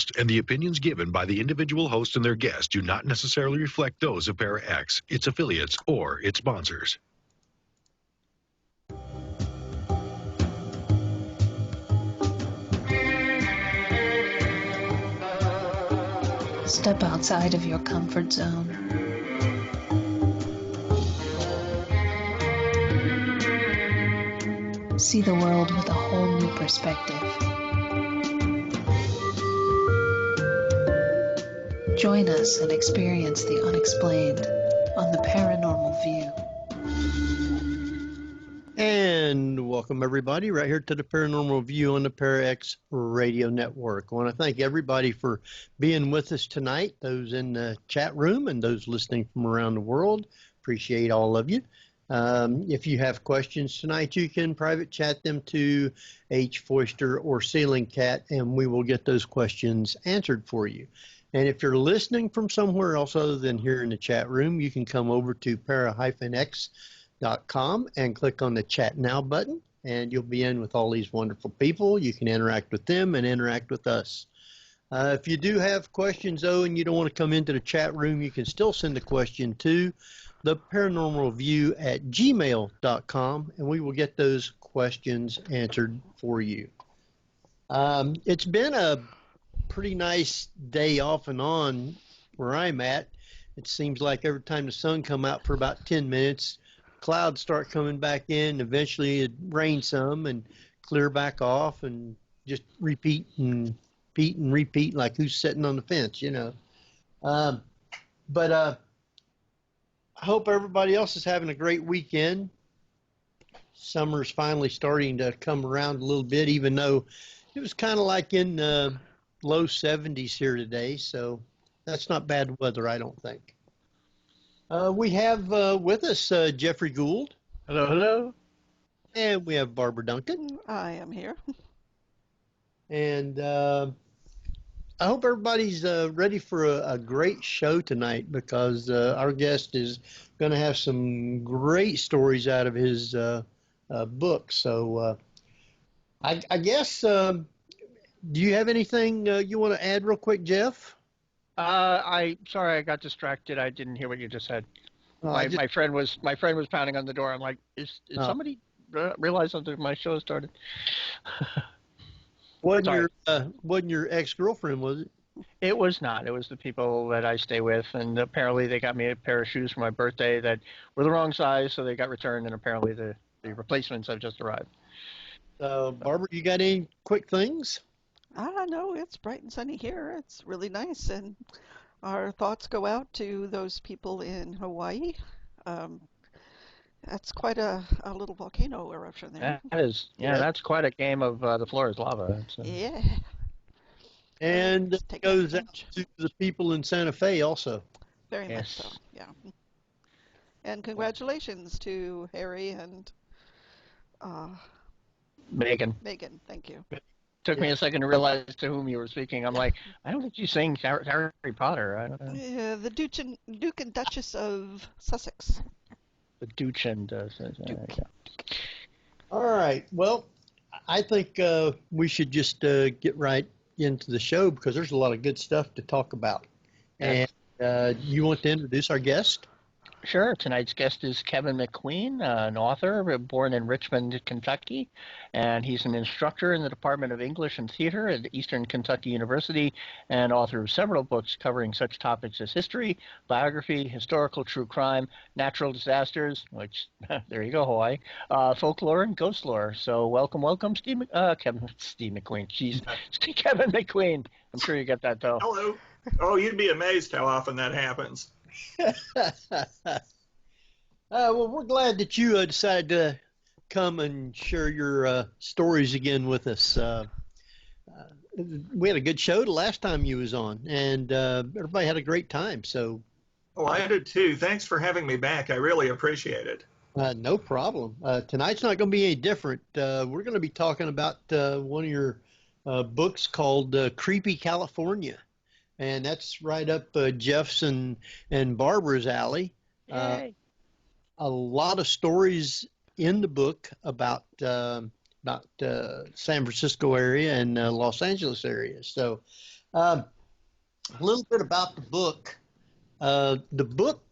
rebroadcast, and the opinions given by the individual host and their guests do not necessarily reflect those of ParaX, its affiliates, or its sponsors. Step outside of your comfort zone. See the world with a whole new perspective. Join us and experience the unexplained on the Paranormal View. And welcome everybody right here to the Paranormal View on the ParaX Radio Network. I want to thank everybody for being with us tonight, those in the chat room and those listening from around the world. Appreciate all of you. If you have questions tonight, you can private chat them to H. Foister or Ceiling Cat, and we will get those questions answered for you. And if you're listening from somewhere else other than here in the chat room, you can come over to para-x.com and click on the Chat Now button, and you'll be in with all these wonderful people. You can interact with them and interact with us. If you do have questions, though, and you don't want to come into the chat room, you can still send a question to theparanormalview@gmail.com, and we will get those questions answered for you. It's been a pretty nice day off and on where I'm at. It seems like every time the sun come out for about 10 minutes, clouds start coming back in. Eventually it rains some and clear back off and just repeat and repeat like who's sitting on the fence, you know. But I hope everybody else is having a great weekend. Summer's finally starting to come around a little bit, even though it was kind of like in low 70s here today, so that's not bad weather, I don't think. We have with us Geoffrey Gould. Hello, hello. And we have Barbara Duncan. I am here. And I hope everybody's ready for a great show tonight, because our guest is going to have some great stories out of his book. So I guess... do you have anything you want to add real quick, Jeff? Sorry, I got distracted. I didn't hear what you just said. My friend was pounding on the door. I'm like, is somebody realize that my show started? Wasn't your ex-girlfriend, was it? It was not. It was the people that I stay with, and apparently they got me a pair of shoes for my birthday that were the wrong size, so they got returned, and apparently the replacements have just arrived. Barbara, you got any quick things? No, it's bright and sunny here. It's really nice, and our thoughts go out to those people in Hawaii. That's quite a little volcano eruption there. That is, that's quite a game of the floor is lava. Yeah. And it goes out to the people in Santa Fe also. Very much so, yeah. And congratulations to Harry and Megan. Megan, thank you. Took me a second to realize to whom you were speaking. I'm like, I don't think you're saying Harry Potter. I don't know. Yeah, the Duke and Duchess of Sussex. The Duke and Duke. All right. Well, I think we should just get right into the show, because there's a lot of good stuff to talk about. Yes. And you want to introduce our guest? Sure. Tonight's guest is Keven McQueen, an author born in Richmond, Kentucky, and he's an instructor in the Department of English and Theater at Easterm Kentucky University, and author of several books covering such topics as history, biography, historical true crime, natural disasters, which, there you go, Hawaii, folklore, and ghostlore. So welcome, Keven McQueen. Jeez, Keven McQueen. I'm sure you get that, though. Hello. Oh, you'd be amazed how often that happens. Well, we're glad that you decided to come and share your stories again with us. We had a good show the last time you was on, and everybody had a great time. So, oh, I did too. Thanks for having me back. I really appreciate it. No problem. Tonight's not going to be any different. We're going to be talking about one of your books called Creepy California. And that's right up Jeff's and Barbara's alley. A lot of stories in the book about San Francisco area and Los Angeles area. So A little bit about the book. The book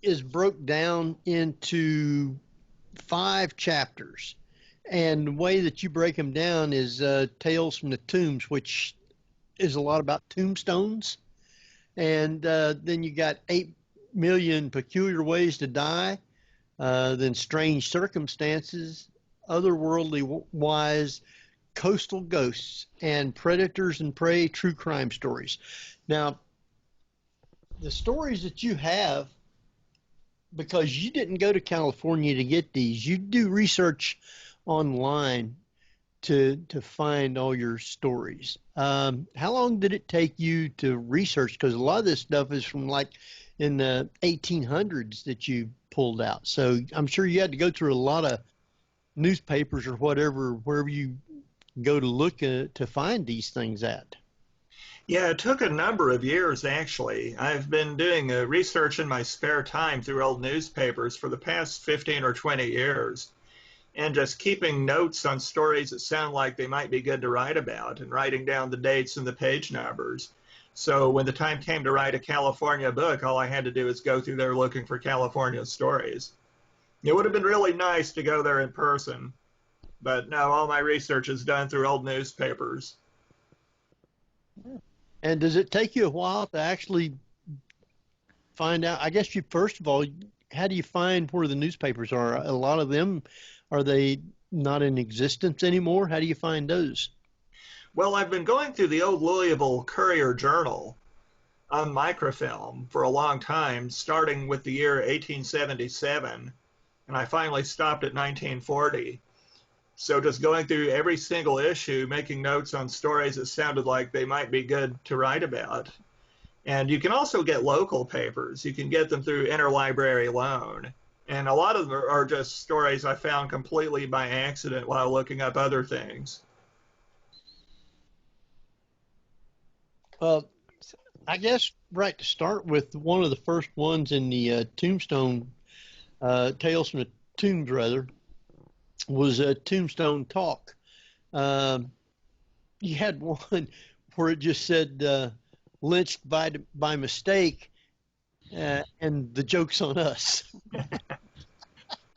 is broke down into 5 chapters. And the way that you break them down is Tales from the Tombs, which is a lot about tombstones. And then you got 8 Million Peculiar Ways to Die, then Strange Circumstances, Otherworldly Wise, Coastal Ghosts, and Predators and Prey True Crime Stories. Now, the stories that you have, because you didn't go to California to get these, you do research online to find all your stories. How long did it take you to research? Because a lot of this stuff is from like in the 1800s that you pulled out. So I'm sure you had to go through a lot of newspapers or whatever, wherever you go to look to find these things at. Yeah, it took a number of years, actually. I've been doing research in my spare time through old newspapers for the past 15 or 20 years, and just keeping notes on stories that sound like they might be good to write about and writing down the dates and the page numbers. So when the time came to write a California book, all I had to do was go through there looking for California stories. It would have been really nice to go there in person, but no, all my research is done through old newspapers. And does it take you a while to actually find out? I guess you, first of all, how do you find where the newspapers are? A lot of them, are they not in existence anymore? How do you find those? Well, I've been going through the old Louisville Courier Journal on microfilm for a long time, starting with the year 1877, and I finally stopped at 1940. So just going through every single issue, making notes on stories that sounded like they might be good to write about. And you can also get local papers. You can get them through interlibrary loan. And a lot of them are just stories I found completely by accident while looking up other things. I guess right to start with, one of the first ones in the Tombstone, Tales from the Tombs, rather, was a Tombstone Talk. You had one where it just said lynched by mistake, and the joke's on us.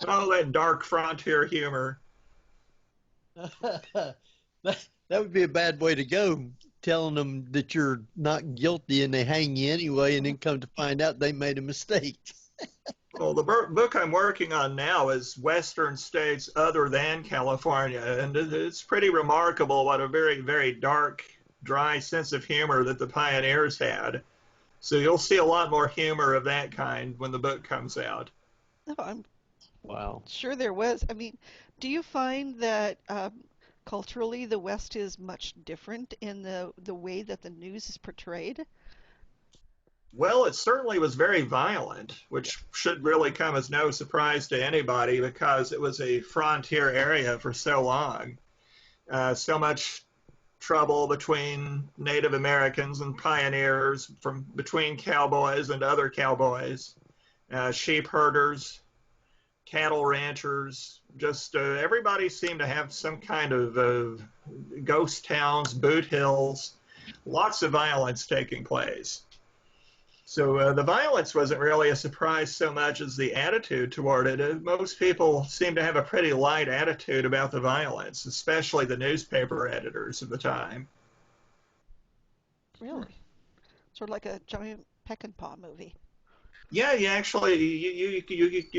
Oh, that dark frontier humor. that would be a bad way to go, telling them that you're not guilty and they hang you anyway, and then come to find out they made a mistake. Well, the book I'm working on now is Western states other than California, and it's pretty remarkable what a very, very dark, dry sense of humor that the pioneers had. So you'll see a lot more humor of that kind when the book comes out. No, I'm Wow. sure there was. I mean, do you find that culturally the West is much different in the way that the news is portrayed? Well, it certainly was very violent, which should really come as no surprise to anybody because it was a frontier area for so long. So much trouble between Native Americans and pioneers, from between cowboys and other cowboys, sheep herders, cattle ranchers, just everybody seemed to have some kind of ghost towns, boot hills, lots of violence taking place. So the violence wasn't really a surprise so much as the attitude toward it. Most people seem to have a pretty light attitude about the violence, especially the newspaper editors of the time. Really? Sort of like a giant Peckinpah movie. Yeah, you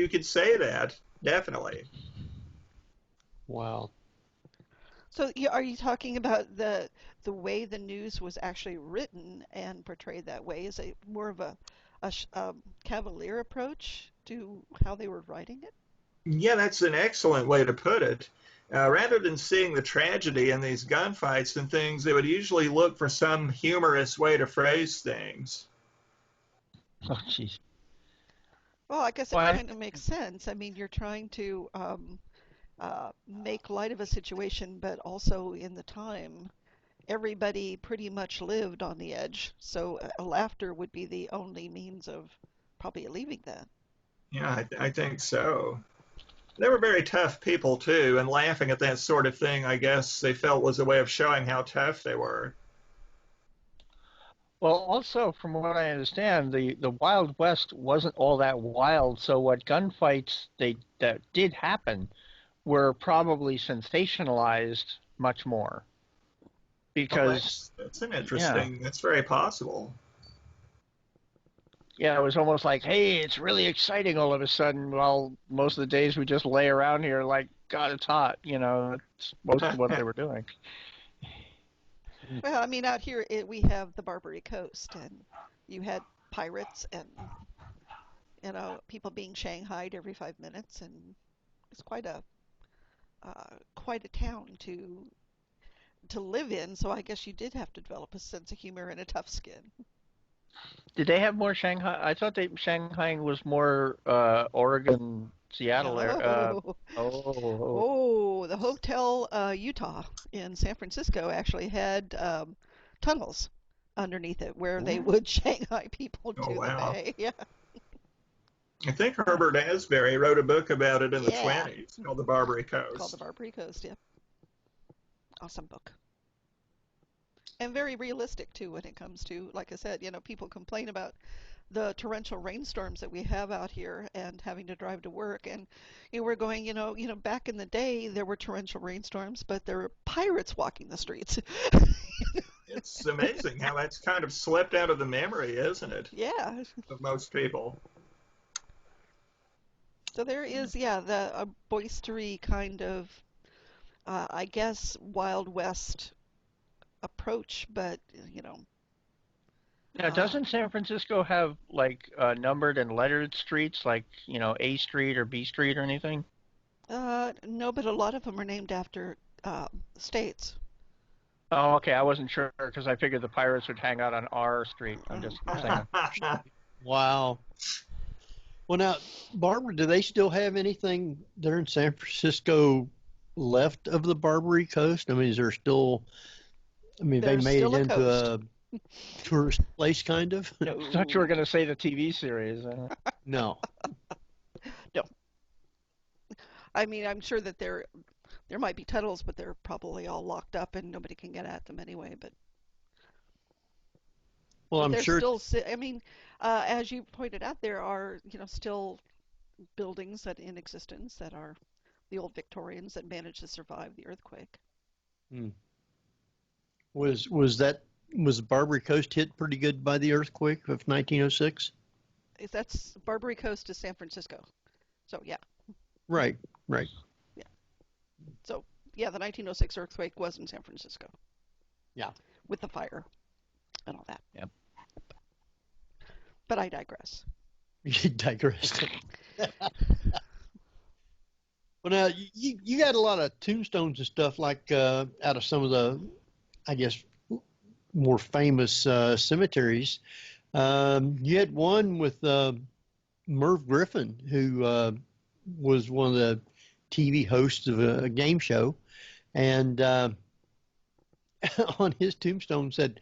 could say that, definitely. Wow. So are you talking about the way the news was actually written and portrayed that way? Is it more of a cavalier approach to how they were writing it? Yeah, that's an excellent way to put it. Rather than seeing the tragedy in these gunfights and things, they would usually look for some humorous way to phrase things. Oh, jeez. Well, I guess it Well, kind of makes sense. I mean, you're trying to make light of a situation, but also in the time, everybody pretty much lived on the edge. So laughter would be the only means of probably alleviating that. Yeah, I think so. They were very tough people, too, and laughing at that sort of thing, I guess they felt was a way of showing how tough they were. Well, also, from what I understand, the Wild West wasn't all that wild. So, what gunfights that did happen were probably sensationalized much more. Because that's an yeah, interesting. That's very possible. yeah, it was almost like, hey, it's really exciting all of a sudden. While most of the days we just lay around here like, God, it's hot. It's most of what they were doing. Well, I mean, out here we have the Barbary Coast, and you had pirates and people being shanghaied every 5 minutes, and it's quite a town to live in. So I guess you did have to develop a sense of humor and a tough skin. Did they have more Shanghai? I thought Shanghai was more Oregon, Seattle there. No. Oh, Oh, the Hotel Utah in San Francisco actually had tunnels underneath it where they would Shanghai people to Oh, the wow. bay. Yeah. I think Herbert Asbury wrote a book about it in the Yeah. 20s called The Barbary Called Coast. the Barbary Coast, yeah. Awesome book. And very realistic too when it comes to, like I said, people complain about the torrential rainstorms that we have out here and having to drive to work. And we're going, back in the day there were torrential rainstorms, but there were pirates walking the streets. It's amazing how that's kind of slipped out of the memory, isn't it, Yeah. of most people? So there is, yeah, a boistery kind of, I guess, Wild West approach, but yeah. Doesn't San Francisco have like numbered and lettered streets, like A Street or B Street or anything? no, but a lot of them are named after states. Oh, okay. I wasn't sure because I figured the pirates would hang out on our street. I'm just saying. Wow. Well, now, Barbara, do they still have anything there in San Francisco left of the Barbary Coast? I mean, is there still? I mean, they There's made it still a into coast. a tourist place, kind of. No. I thought you were going to say the TV series. No. No. I mean, I'm sure that there might be tunnels, but they're probably all locked up and nobody can get at them anyway. But Well, I'm there's sure. still, I mean, as you pointed out, there are still buildings that in existence that are the old Victorians that managed to survive the earthquake. Was the Barbary Coast hit pretty good by the earthquake of 1906? That's Barbary Coast to San Francisco. So yeah. Right. Yeah. So yeah, the 1906 earthquake was in San Francisco. Yeah. With the fire and all that. Yep. But I digress. You digressed. Well, now you got a lot of tombstones and stuff like out of some of the, I guess, more famous cemeteries. You had one with Merv Griffin, who was one of the TV hosts of a game show, and on his tombstone said,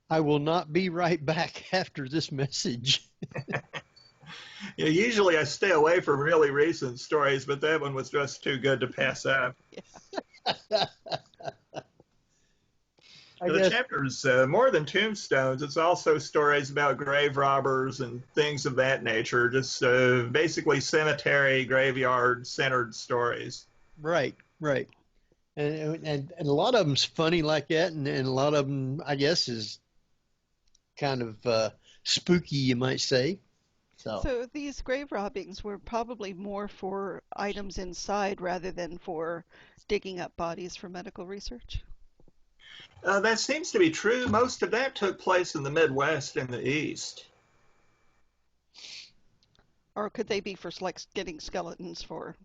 "I will not be right back after this message." Yeah, usually I stay away from really recent stories, but that one was just too good to pass up. Yeah. The chapter's more than tombstones. It's also stories about grave robbers and things of that nature, just basically cemetery, graveyard-centered stories. Right. And a lot of them's funny like that, and a lot of them, I guess, is kind of spooky, you might say. So these grave robbings were probably more for items inside rather than for digging up bodies for medical research. That seems to be true. Most of that took place in the Midwest and the East. Or could they be for like getting skeletons for?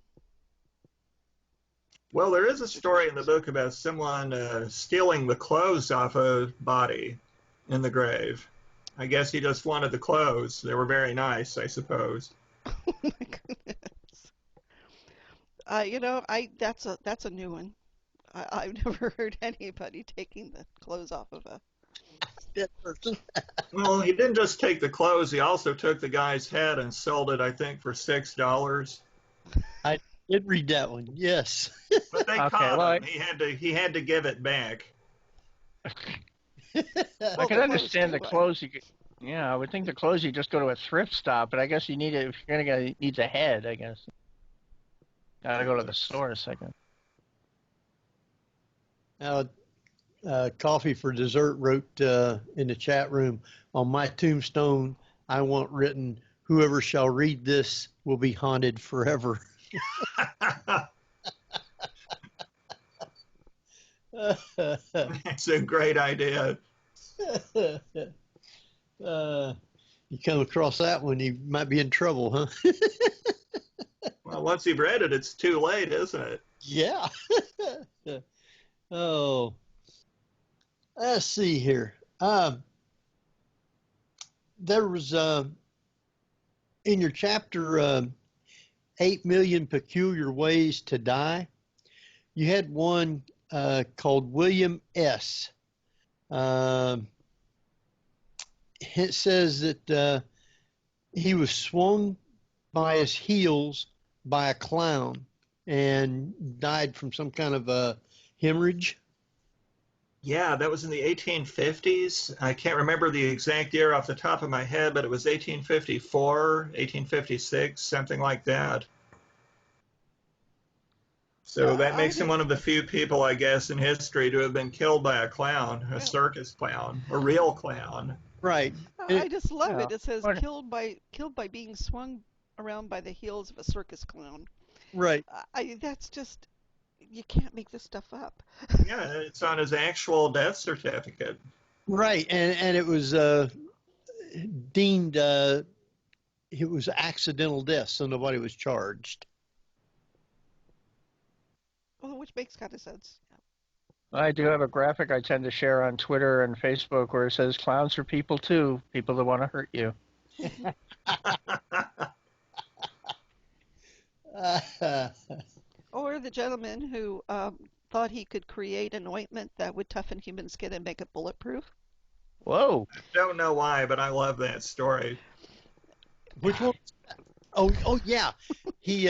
Well, there is a story in the book about someone stealing the clothes off a body in the grave. I guess he just wanted the clothes. They were very nice, I suppose. Oh my goodness. That's a new one. I've never heard anybody taking the clothes off of a dead person. Well, he didn't just take the clothes. He also took the guy's head and sold it, I think, for $6. I did read that one. Yes. But they caught him. He had to give it back. I can understand the clothes you could. Yeah, I would think the clothes you just go to a thrift stop, but I guess you need it if you're gonna go. It needs a head, I guess. Gotta go to the store a second. Now, Coffee for Dessert wrote in the chat room, on my tombstone, I want written, whoever shall read this will be haunted forever. That's a great idea. You come across that one, you might be in trouble, huh? Well, once you've read it, it's too late, isn't it? Yeah. Oh, let's see here. There was in your chapter 8 Million Peculiar Ways to Die, you had one called William S. It says that he was swung by his heels by a clown and died from some kind of a hemorrhage. Yeah, that was in the 1850s. I can't remember the exact year off the top of my head, but it was 1854, 1856, something like that. So that makes him one of the few people, I guess, in history to have been killed by a clown, a circus clown, a real clown. Right. I just love it. It says killed by being swung around by the heels of a circus clown. Right. That's just, you can't make this stuff up. Yeah, it's on his actual death certificate. Right, and it was deemed it was accidental death, so nobody was charged. Well, which makes kind of sense. I do have a graphic I tend to share on Twitter and Facebook where it says clowns are people too, people that want to hurt you. Or the gentleman who thought he could create an ointment that would toughen human skin and make it bulletproof. Whoa. I don't know why, but I love that story. Which one? Oh yeah. He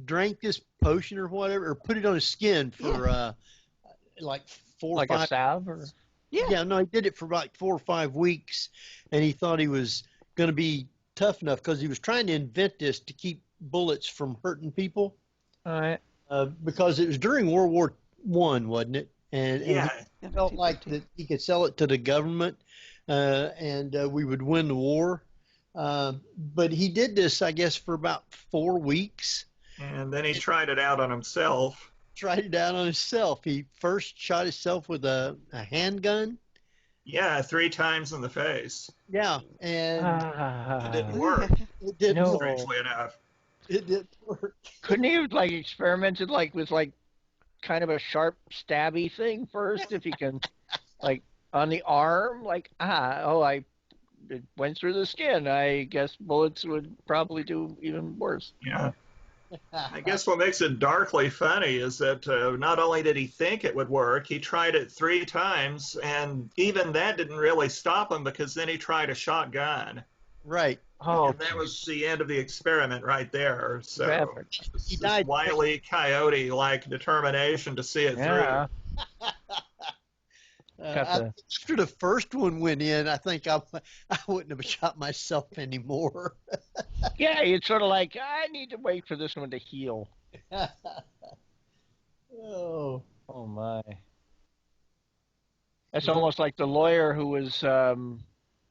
drank this potion or whatever, or put it on his skin for like 4 or 5. Like a salve? Or? Yeah, no, he did it for like 4 or 5 weeks, and he thought he was going to be tough enough because he was trying to invent this to keep bullets from hurting people. All right. Because it was during World War I, wasn't it? And he felt like that he could sell it to the government, and we would win the war. But he did this, I guess, for about 4 weeks. And then he tried it out on himself. He first shot himself with a handgun. Yeah, 3 times in the face. Yeah, and it didn't work. It didn't work. Strangely enough. It didn't work. Couldn't he have like experimented like with like kind of a sharp stabby thing first if he can like on the arm like it went through the skin. I guess bullets would probably do even worse. Yeah. I guess what makes it darkly funny is that not only did he think it would work, he tried it 3 times, and even that didn't really stop him because then he tried a shotgun. Right. Oh, and that was the end of the experiment right there. So he died. Wile E. Coyote-like determination to see it through. After the first one went in, I think I wouldn't have shot myself anymore. Yeah, it's sort of like, I need to wait for this one to heal. Oh my. That's almost like the lawyer who was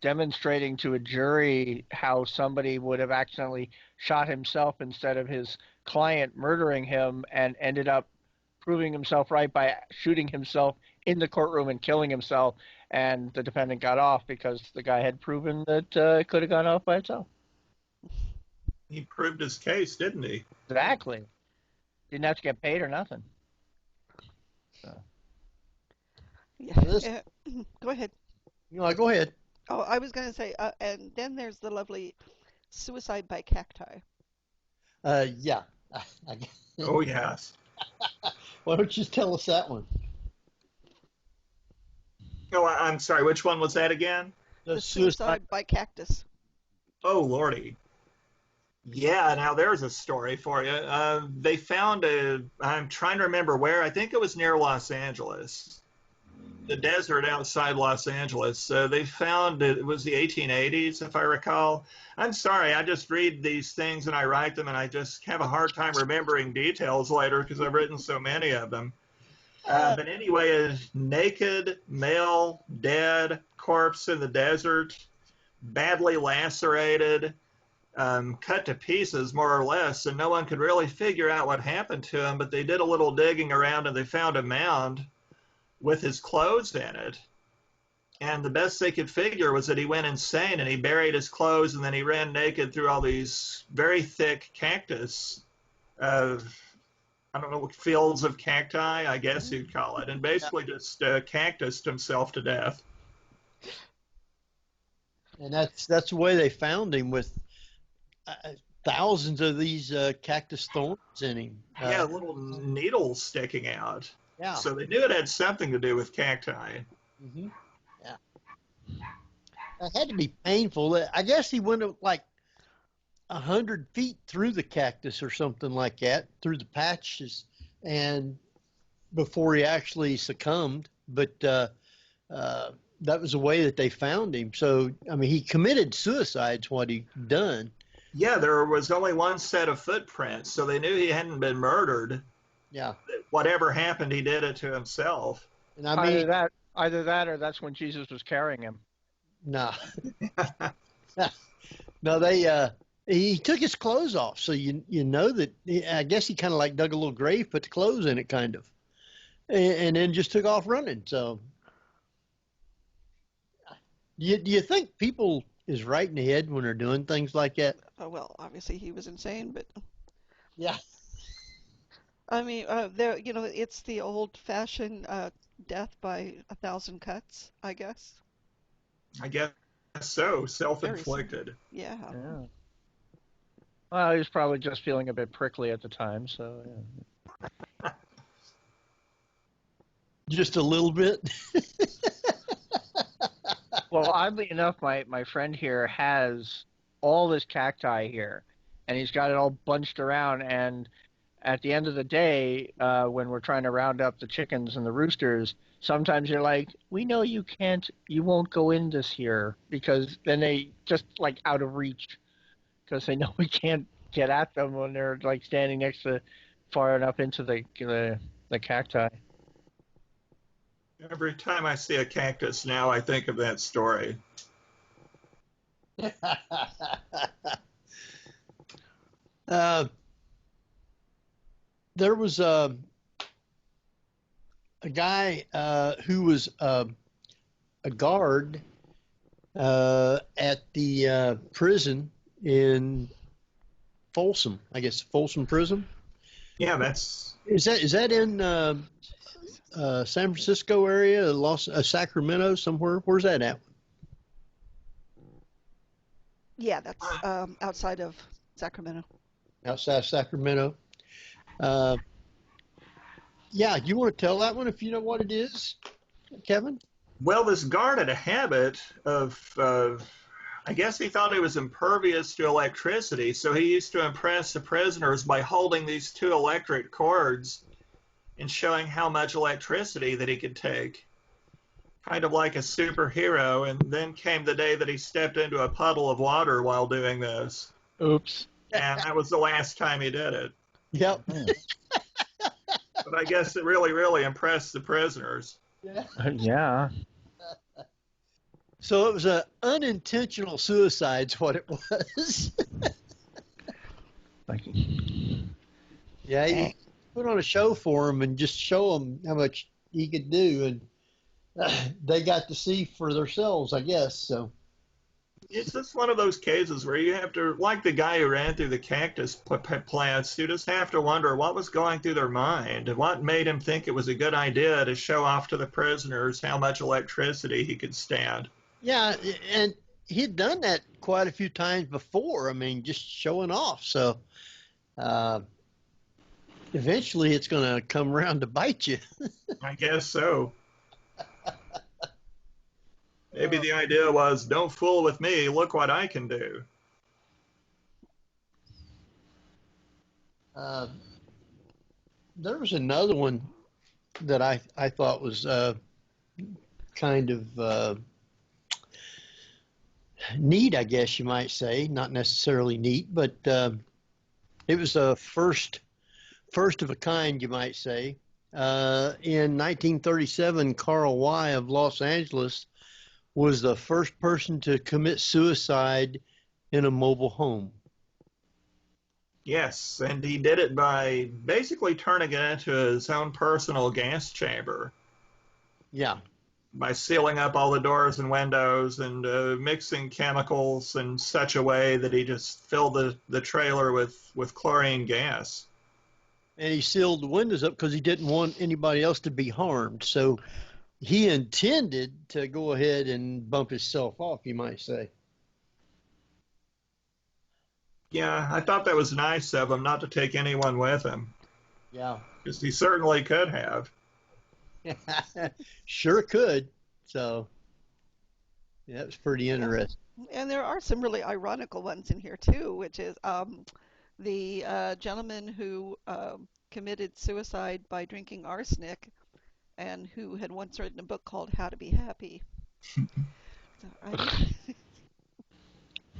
demonstrating to a jury how somebody would have accidentally shot himself instead of his client murdering him and ended up proving himself right by shooting himself in the courtroom and killing himself, and the defendant got off because the guy had proven that it could have gone off by itself. He proved his case, didn't he? Exactly. Didn't have to get paid or nothing. So. Yeah. Go ahead. No, go ahead. Oh, I was going to say, and then there's the lovely suicide by cacti. Yeah. Oh, yes. Why don't you tell us that one? Oh, I'm sorry. Which one was that again? The suicide by cactus. Oh, Lordy. Yeah, now there's a story for you. They found I'm trying to remember where. I think it was near Los Angeles. the desert outside Los Angeles. They found it was the 1880s, if I recall. I'm sorry, I just read these things and I write them, and I just have a hard time remembering details later because I've written so many of them. But anyway, a naked male, dead corpse in the desert, badly lacerated, cut to pieces more or less, and no one could really figure out what happened to him. But they did a little digging around and they found a mound with his clothes in it. And the best they could figure was that he went insane and he buried his clothes and then he ran naked through all these very thick cactus, I don't know, fields of cacti, I guess you'd call it, and basically just cactused himself to death. And that's the way they found him, with thousands of these cactus thorns in him. Yeah, little needles sticking out. Yeah. So they knew it had something to do with cacti. Mm-hmm. Yeah. It had to be painful. I guess he went like 100 feet through the cactus or something like that, through the patches, and before he actually succumbed. But that was the way that they found him. So, I mean, he committed suicide's what he'd done. Yeah, there was only one set of footprints, so they knew he hadn't been murdered. Yeah. Whatever happened, he did it to himself. And I mean, either that or that's when Jesus was carrying him. no. No, he took his clothes off, so you know that, I guess he kind of like dug a little grave, put the clothes in it, kind of, and then just took off running. So, do you think people is right in the head when they're doing things like that? Well, obviously he was insane, but Yeah. I mean, it's the old-fashioned death by 1,000 cuts, I guess. I guess so, self-inflicted. Yeah. Well, he was probably just feeling a bit prickly at the time, so yeah. Just a little bit. Well, oddly enough, my friend here has all this cacti here, and he's got it all bunched around, and at the end of the day, when we're trying to round up the chickens and the roosters, sometimes you're like, we know you won't go in this here, because then they just like out of reach, because they know we can't get at them when they're like standing next to far enough into the cacti. Every time I see a cactus now, I think of that story. There was a guy who was a guard at the prison in Folsom, I guess, Folsom Prison. Yeah, that's... Is that in San Francisco area, Sacramento, somewhere? Where's that at? Yeah, that's outside of Sacramento. Outside Sacramento. Yeah, you want to tell that one if you know what it is, Kevin? Well, this guard had a habit of, I guess he thought he was impervious to electricity, so he used to impress the prisoners by holding these two electric cords and showing how much electricity that he could take. Kind of like a superhero, and then came the day that he stepped into a puddle of water while doing this. Oops. And that was the last time he did it. Yep. But I guess it really, really impressed the prisoners. Yeah. So it was an unintentional suicide's what it was. Thank you. Yeah, he put on a show for him and just show him how much he could do, and they got to see for themselves, I guess. So it's just one of those cases where you have to, like the guy who ran through the cactus plants, you just have to wonder what was going through their mind and what made him think it was a good idea to show off to the prisoners how much electricity he could stand. yeah, and he'd done that quite a few times before. I mean, just showing off. So eventually it's going to come around to bite you. I guess so. Maybe the idea was, don't fool with me, look what I can do. There was another one that I thought was kind of neat, I guess you might say. Not necessarily neat, but it was a first of a kind, you might say. In 1937, Carl Y. of Los Angeles was the first person to commit suicide in a mobile home. Yes, and he did it by basically turning it into his own personal gas chamber. Yeah. By sealing up all the doors and windows and mixing chemicals in such a way that he just filled the trailer with chlorine gas. And he sealed the windows up because he didn't want anybody else to be harmed. So he intended to go ahead and bump himself off, you might say. Yeah, I thought that was nice of him not to take anyone with him. Yeah. Because he certainly could have. Sure could. So, yeah, that was pretty interesting. And there are some really ironical ones in here too, which is the gentleman who committed suicide by drinking arsenic, and who had once written a book called How to Be Happy.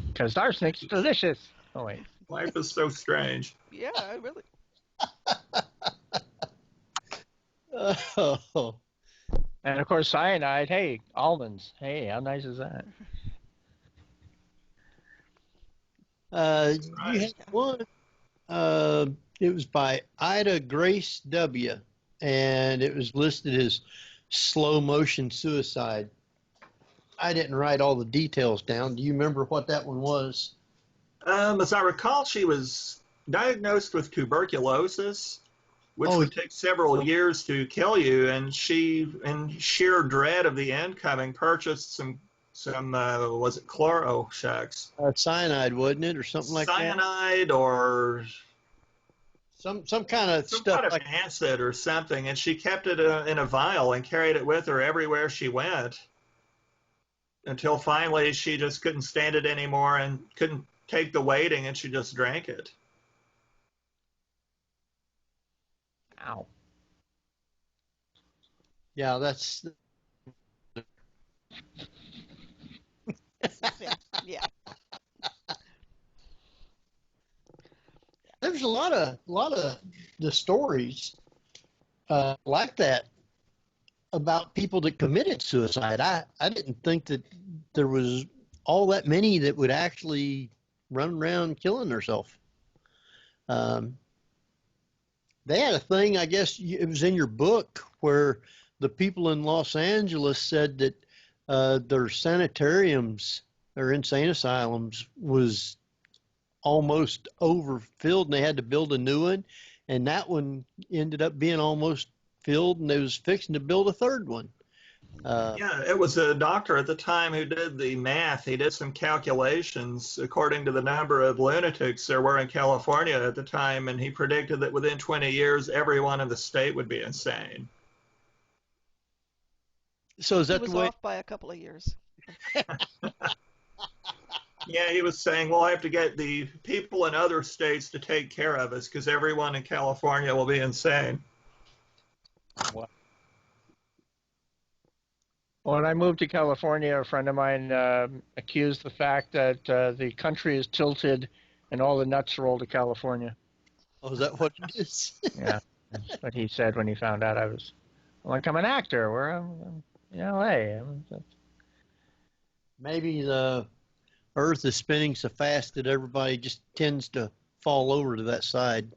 Because arsenic's delicious. Oh wait. Life is so strange. Yeah, really. Oh. And of course, cyanide. Hey, almonds. Hey, how nice is that? You had one. It was by Ida Grace W., and it was listed as slow motion suicide. I didn't write all the details down. Do you remember what that one was? As I recall, she was diagnosed with tuberculosis, which would take several years to kill you, and she, in sheer dread of the end coming, purchased some was it cyanide, wasn't it, or something like cyanide or some kind of some stuff kind of like acid or something, and she kept it in a vial and carried it with her everywhere she went, until finally she just couldn't stand it anymore and couldn't take the waiting, and she just drank it. Ow. Yeah, that's Yeah. There's a lot of the stories like that about people that committed suicide. I didn't think that there was all that many that would actually run around killing themselves. They had a thing, I guess it was in your book, where the people in Los Angeles said that their sanitariums or insane asylums was almost overfilled, and they had to build a new one, and that one ended up being almost filled, and they was fixing to build a third one. Yeah, it was a doctor at the time who did the math. He did some calculations according to the number of lunatics there were in California at the time, and he predicted that within 20 years, everyone in the state would be insane. So is that he was the way? Off by a couple of years. Yeah, he was saying, well, I have to get the people in other states to take care of us because everyone in California will be insane. What? When I moved to California, a friend of mine accused the fact that the country is tilted and all the nuts roll to California. Oh, is that what it is? Yeah, that's what he said when he found out I'm like, I'm an actor. I'm in L.A. Maybe the Earth is spinning so fast that everybody just tends to fall over to that side.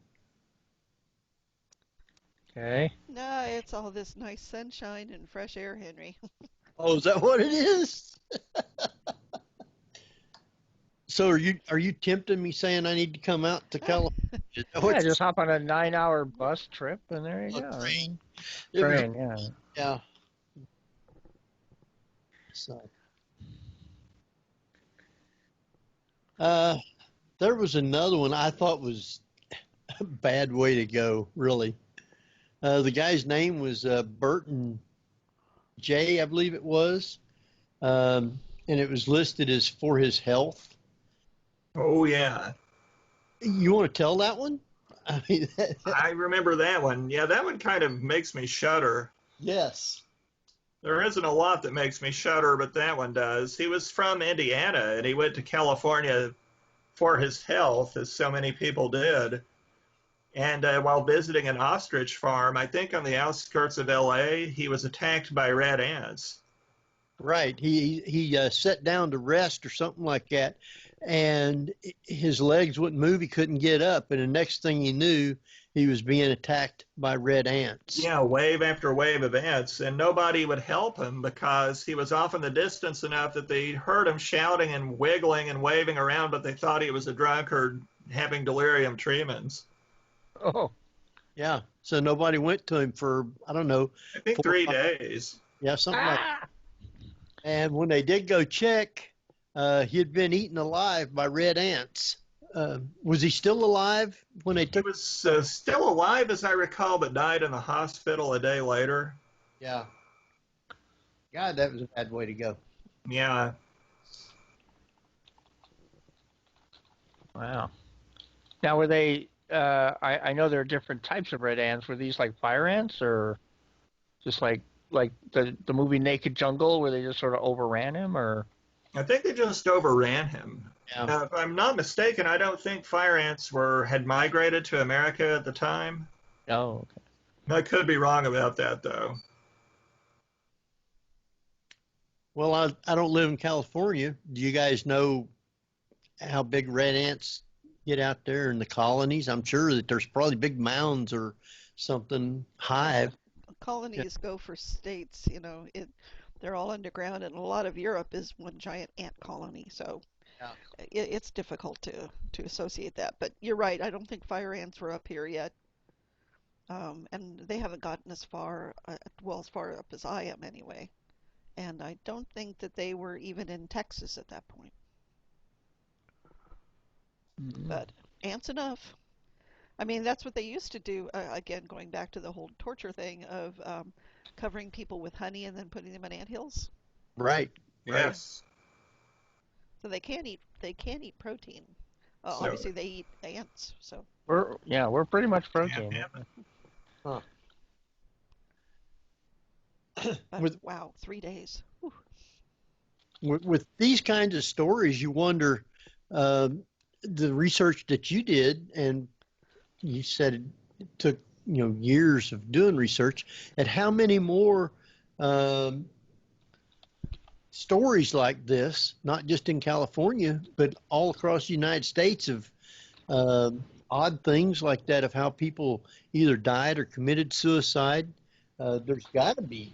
Okay. No, it's all this nice sunshine and fresh air, Henry. Oh, is that what it is? So are you tempting me, saying I need to come out to California? Yeah, just hop on a 9-hour bus trip, and there you go. Train. Yeah. Yeah. So, there was another one I thought was a bad way to go, really. The guy's name was Burton J., I believe it was, and it was listed as for his health. Oh, yeah. You want to tell that one? I mean, I remember that one. Yeah, that one kind of makes me shudder. Yes. There isn't a lot that makes me shudder, but that one does. He was from Indiana, and he went to California for his health, as so many people did. And while visiting an ostrich farm, I think on the outskirts of L.A., he was attacked by red ants. Right. He sat down to rest or something like that, and his legs wouldn't move. He couldn't get up, and the next thing he knew, he was being attacked by red ants. Yeah, wave after wave of ants, and nobody would help him because he was off in the distance enough that they heard him shouting and wiggling and waving around, but they thought he was a drunkard having delirium tremens. Oh, yeah. So nobody went to him for, I don't know. I think 3 days. Yeah, something like that. And when they did go check, he had been eaten alive by red ants. Was he still alive when they took? He was still alive, as I recall, but died in the hospital a day later. Yeah. God, that was a bad way to go. Yeah. Wow. Now, were they? I know there are different types of red ants. Were these like fire ants, or just like the movie Naked Jungle, where they just sort of overran him, or? I think they just overran him. Yeah. Now, if I'm not mistaken, I don't think fire ants had migrated to America at the time. Oh, okay. I could be wrong about that, though. Well, I don't live in California. Do you guys know how big red ants get out there in the colonies? I'm sure that there's probably big mounds or something, hive. Colonies go for states, you know. They're all underground, and a lot of Europe is one giant ant colony, so Yeah. it's difficult to associate that. But you're right, I don't think fire ants were up here yet, and they haven't gotten as far, as far up as I am anyway. And I don't think that they were even in Texas at that point. Mm-hmm. But ants enough. I mean, that's what they used to do, again, going back to the whole torture thing of covering people with honey and then putting them in anthills. Right. Yes. So they can't eat protein. So- Obviously, they eat ants. So We're pretty much protein. Yeah. Huh. but, wow, 3 days. Whew. With these kinds of stories, you wonder the research that you did, and you said it took years of doing research, and how many more stories like this, not just in California, but all across the United States, of odd things like that, of how people either died or committed suicide. There's got to be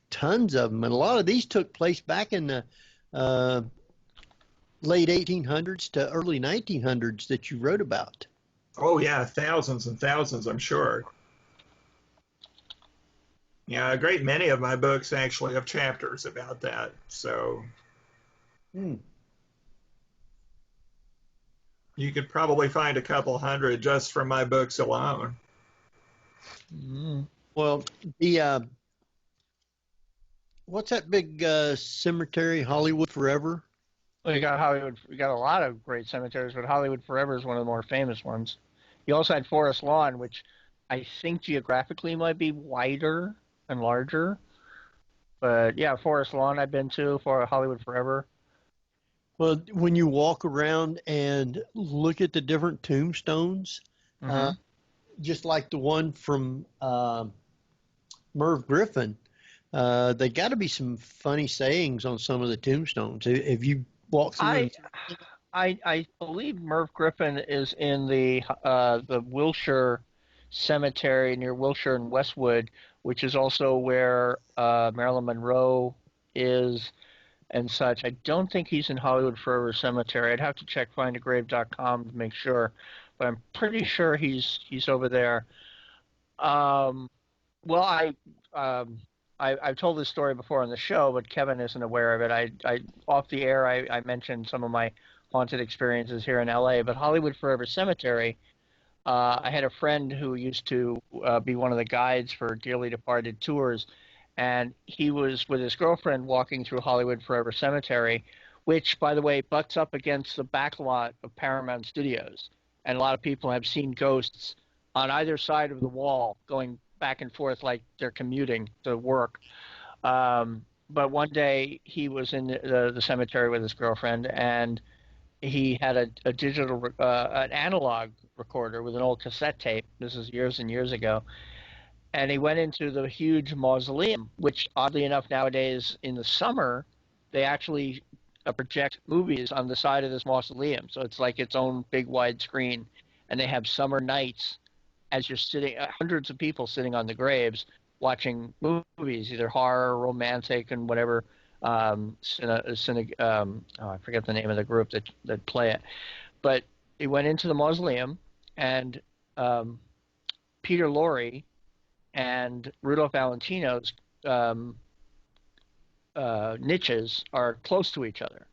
tons of them, and a lot of these took place back in the late 1800s to early 1900s that you wrote about. Oh, yeah, thousands and thousands, I'm sure. Yeah, a great many of my books actually have chapters about that, so you could probably find a couple hundred just from my books alone. Mm-hmm. Well, the what's that big cemetery, Hollywood Forever? Well, you got Hollywood. You got a lot of great cemeteries, but Hollywood Forever is one of the more famous ones. You also had Forest Lawn, which I think geographically might be wider and larger. But yeah, Forest Lawn I've been to, for Hollywood Forever. Well, when you walk around and look at the different tombstones, just like the one from Merv Griffin, they got to be some funny sayings on some of the tombstones. If you walk through I believe Merv Griffin is in the Wilshire Cemetery near Wilshire and Westwood, which is also where Marilyn Monroe is and such. I don't think he's in Hollywood Forever Cemetery. I'd have to check findagrave.com to make sure, but I'm pretty sure he's over there. Well, I've told this story before on the show, but Kevin isn't aware of it. I off the air, I mentioned some of my haunted experiences here in LA, but Hollywood Forever Cemetery, I had a friend who used to be one of the guides for Dearly Departed tours, and he was with his girlfriend walking through Hollywood Forever Cemetery, which, by the way, butts up against the back lot of Paramount Studios, and a lot of people have seen ghosts on either side of the wall going back and forth like they're commuting to work. But one day he was in the cemetery with his girlfriend, and he had a digital, an analog recorder with an old cassette tape. This is years and years ago. And he went into the huge mausoleum, which oddly enough nowadays in the summer, they actually project movies on the side of this mausoleum. So it's like its own big wide screen. And they have summer nights as you're sitting, hundreds of people sitting on the graves watching movies, either horror, romantic, and whatever. I forget the name of the group that play it. But he went into the mausoleum, and Peter Lorre and Rudolph Valentino's niches are close to each other.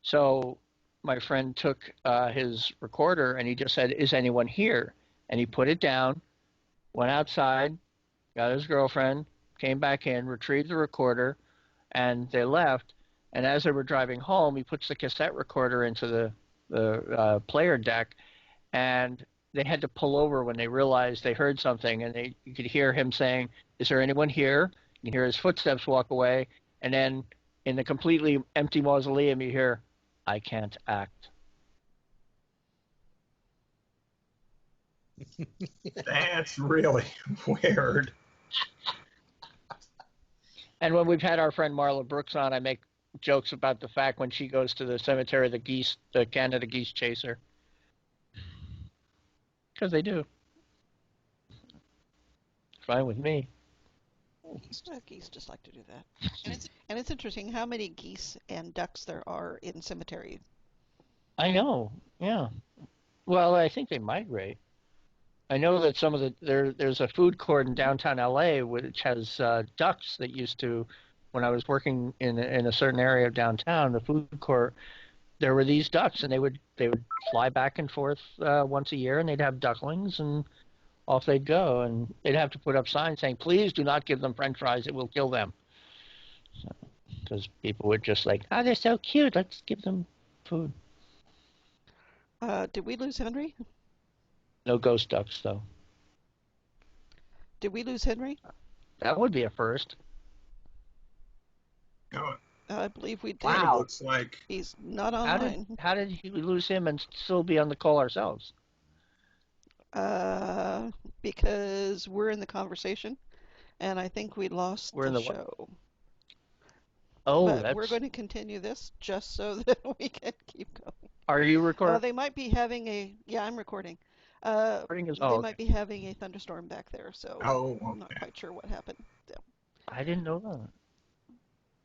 So my friend took his recorder and he just said, "Is anyone here?" And he put it down, went outside, got his girlfriend, came back in, retrieved the recorder, and they left. And as they were driving home, he puts the cassette recorder into the player deck, and they had to pull over when they realized they heard something, and you could hear him saying, "Is there anyone here?" You hear his footsteps walk away, and then in the completely empty mausoleum, you hear, "I can't act." That's really weird. And when we've had our friend Marla Brooks on, I make jokes about the fact when she goes to the cemetery, the Canada geese chase her. Because they do. Fine with me. Geese just like to do that. And it's interesting how many geese and ducks there are in cemetery. I know, yeah. Well, I think they migrate. I know that some of there's a food court in downtown LA which has ducks that used to, when I was working in a certain area of downtown, the food court, there were these ducks, and they would fly back and forth once a year, and they'd have ducklings, and off they'd go, and they'd have to put up signs saying, "Please do not give them French fries; it will kill them." Because people would just like, "Oh, they're so cute. Let's give them food." Did we lose Henry? No ghost ducks, though. Did we lose Henry? That would be a first. No, I believe we did. Wow. Looks like He's not online. How did we lose him and still be on the call ourselves? Because we're in the conversation, and I think we lost the show. Oh, but we're going to continue this just so that we can keep going. Are you recording? They might be having I'm recording. Might be having a thunderstorm back there, so I'm not quite sure what happened. Yeah. I didn't know that.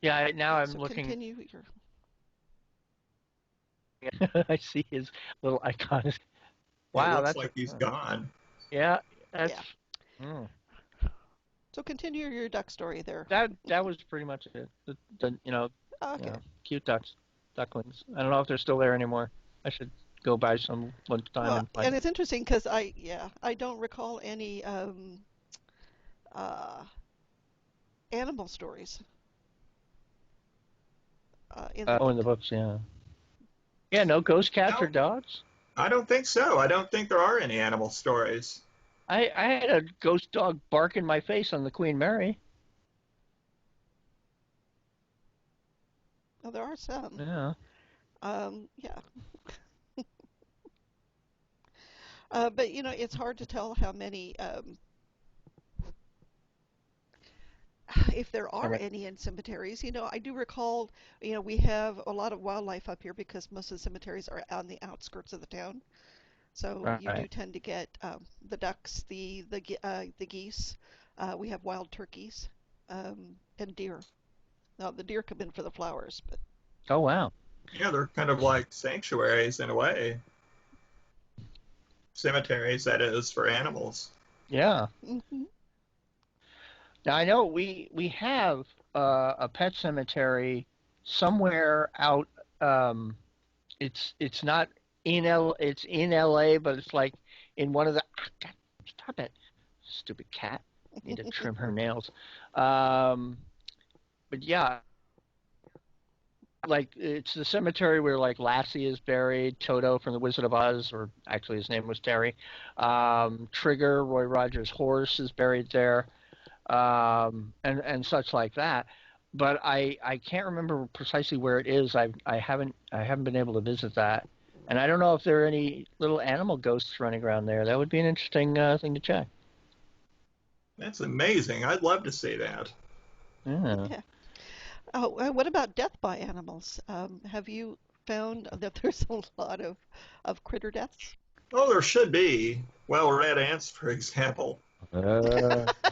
Yeah, now I'm looking. Continue I see his little icon. Wow, it looks like he's gone. Yeah, that's. Yeah. So continue your duck story there. That was pretty much it. Okay. Cute ducklings. I don't know if they're still there anymore. I should go by some one time. And it's interesting because I don't recall any animal stories. In the books, yeah. Yeah, no ghost cats or dogs? I don't think so. I don't think there are any animal stories. I had a ghost dog bark in my face on the Queen Mary. Oh, there are some. Yeah. Yeah. But, it's hard to tell how many, if there are any in cemeteries. I do recall, we have a lot of wildlife up here because most of the cemeteries are on the outskirts of the town. So you do tend to get the ducks, the geese. We have wild turkeys and deer. Now, the deer come in for the flowers, but. Oh, wow. Yeah, they're kind of like sanctuaries in a way. Cemeteries, that is, for animals. Yeah. Mm-hmm. Now, I know we have a pet cemetery somewhere out. It's not in it's in LA, but it's like in one of the. God, stop it, stupid cat! Need to trim her nails. But yeah. Like, it's the cemetery where, like, Lassie is buried, Toto from The Wizard of Oz, or actually his name was Terry. Trigger, Roy Rogers' horse, is buried there. and such like that. But I can't remember precisely where it is. I haven't been able to visit that, and I don't know if there are any little animal ghosts running around there. That would be an interesting thing to check. That's amazing. I'd love to see that. Yeah. Yeah. Oh, what about death by animals? Have you found that there's a lot of critter deaths? Oh, there should be. Well, red ants, for example.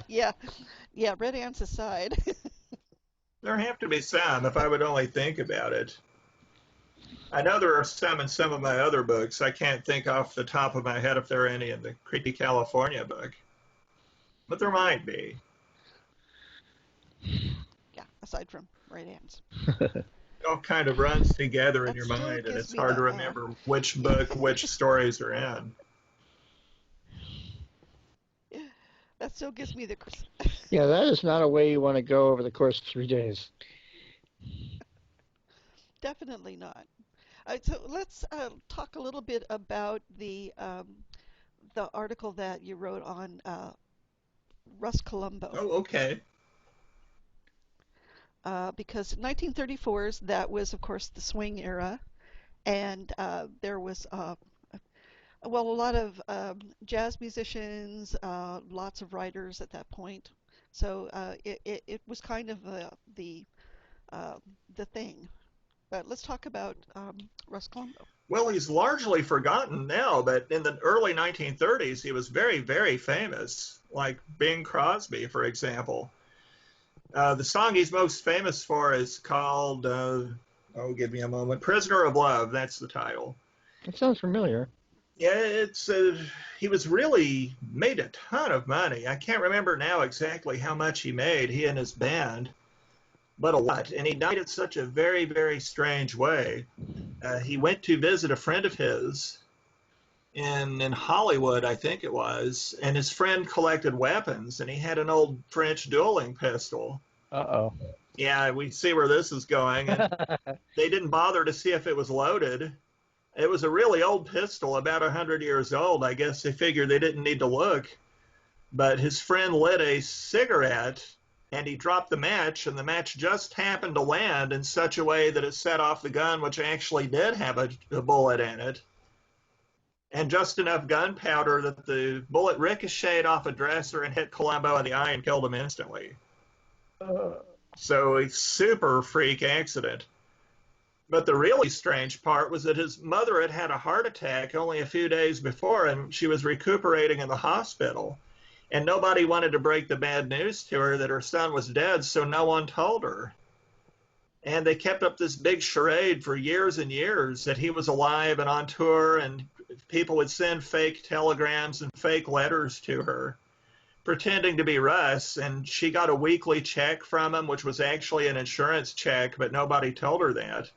Yeah, yeah. Red ants aside. There have to be some, if I would only think about it. I know there are some in some of my other books. I can't think off the top of my head if there are any in the Creepy California book. But there might be. Yeah, aside from red ants. It all kind of runs together in That your still mind, and gives it's me hard to the, remember which book, which stories are in. That still gives me the. Yeah, that is not a way you want to go over the course of 3 days. Definitely not. So let's talk a little bit about the article that you wrote on Russ Columbo. Oh, okay. Because 1934's, that was, of course, the swing era, and there was a lot of jazz musicians, lots of writers at that point. So it was kind of the thing. But let's talk about Russ Columbo. Well, he's largely forgotten now, but in the early 1930s, he was very, very famous, like Bing Crosby, for example. The song he's most famous for is called, give me a moment, Prisoner of Love. That's the title. It sounds familiar. Yeah, he was really made a ton of money. I can't remember now exactly how much he made, he and his band, but a lot. And he died in such a very, very strange way. He went to visit a friend of his in Hollywood, I think it was, and his friend collected weapons, and he had an old French dueling pistol. Uh-oh. Yeah, we see where this is going. And they didn't bother to see if it was loaded. It was a really old pistol, about 100 years old. I guess they figured they didn't need to look. But his friend lit a cigarette, and he dropped the match, and the match just happened to land in such a way that it set off the gun, which actually did have a bullet in it. And just enough gunpowder that the bullet ricocheted off a dresser and hit Columbo in the eye and killed him instantly. So a super freak accident. But the really strange part was that his mother had had a heart attack only a few days before, and she was recuperating in the hospital. And nobody wanted to break the bad news to her that her son was dead, so no one told her. And they kept up this big charade for years and years that he was alive and on tour, and people would send fake telegrams and fake letters to her, pretending to be Russ, and she got a weekly check from him, which was actually an insurance check, but nobody told her that.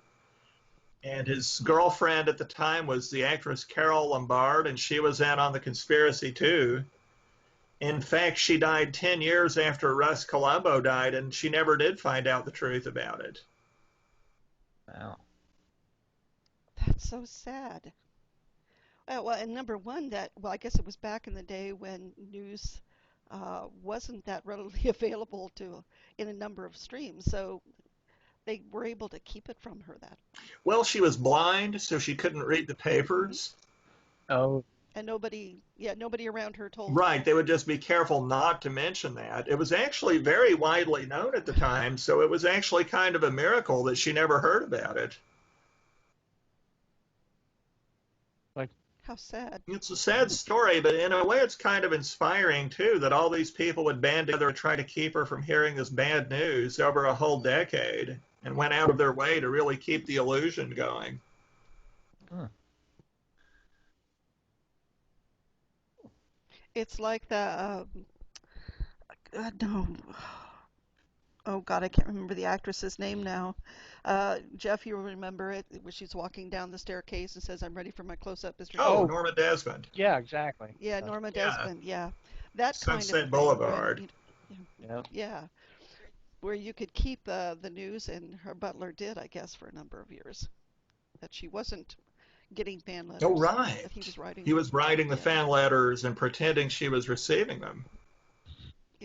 And his girlfriend at the time was the actress Carol Lombard, and she was in on the conspiracy too. In fact, she died 10 years after Russ Columbo died, and she never did find out the truth about it. Wow. That's so sad. Well, and number one, I guess it was back in the day when news wasn't that readily available in a number of streams, so they were able to keep it from her. That. Well, she was blind, so she couldn't read the papers. Oh. And nobody around her told her. Right, they would just be careful not to mention that. It was actually very widely known at the time, so it was actually kind of a miracle that she never heard about it. How sad. It's a sad story, but in a way it's kind of inspiring, too, that all these people would band together to try to keep her from hearing this bad news over a whole decade and went out of their way to really keep the illusion going. Huh. It's like the, no. Oh, God, I can't remember the actress's name now. Jeff, you remember it, where she's walking down the staircase and says, "I'm ready for my close-up, Mr. Oh, King." Norma Desmond. Yeah, exactly. Yeah, Norma Yeah. Desmond, yeah. That kind of Sunset thing, Boulevard. Yeah, where you could keep the news, and her butler did, I guess, for a number of years, that she wasn't getting fan letters. Oh, right. That he was writing. He was writing the Yeah. fan letters and pretending she was receiving them.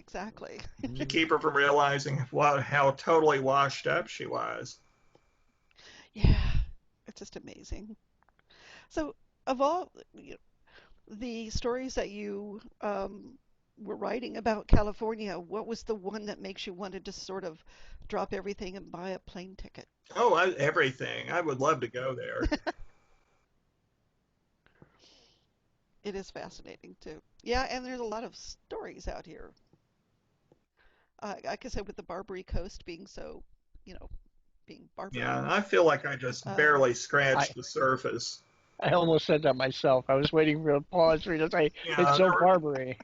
exactly. To keep her from realizing how totally washed up she was. Yeah, it's just amazing. So, of all the stories that you were writing about California, what was the one that makes you want to just sort of drop everything and buy a plane ticket? Oh, everything. I would love to go there. It is fascinating too. Yeah, and there's a lot of stories out here. Like I said, with the Barbary Coast being so, being Yeah, barbarian. I feel like I just Um, barely I scratched the surface. I almost said that myself. I was waiting for a pause for you to say it's Yeah, so there were Barbary.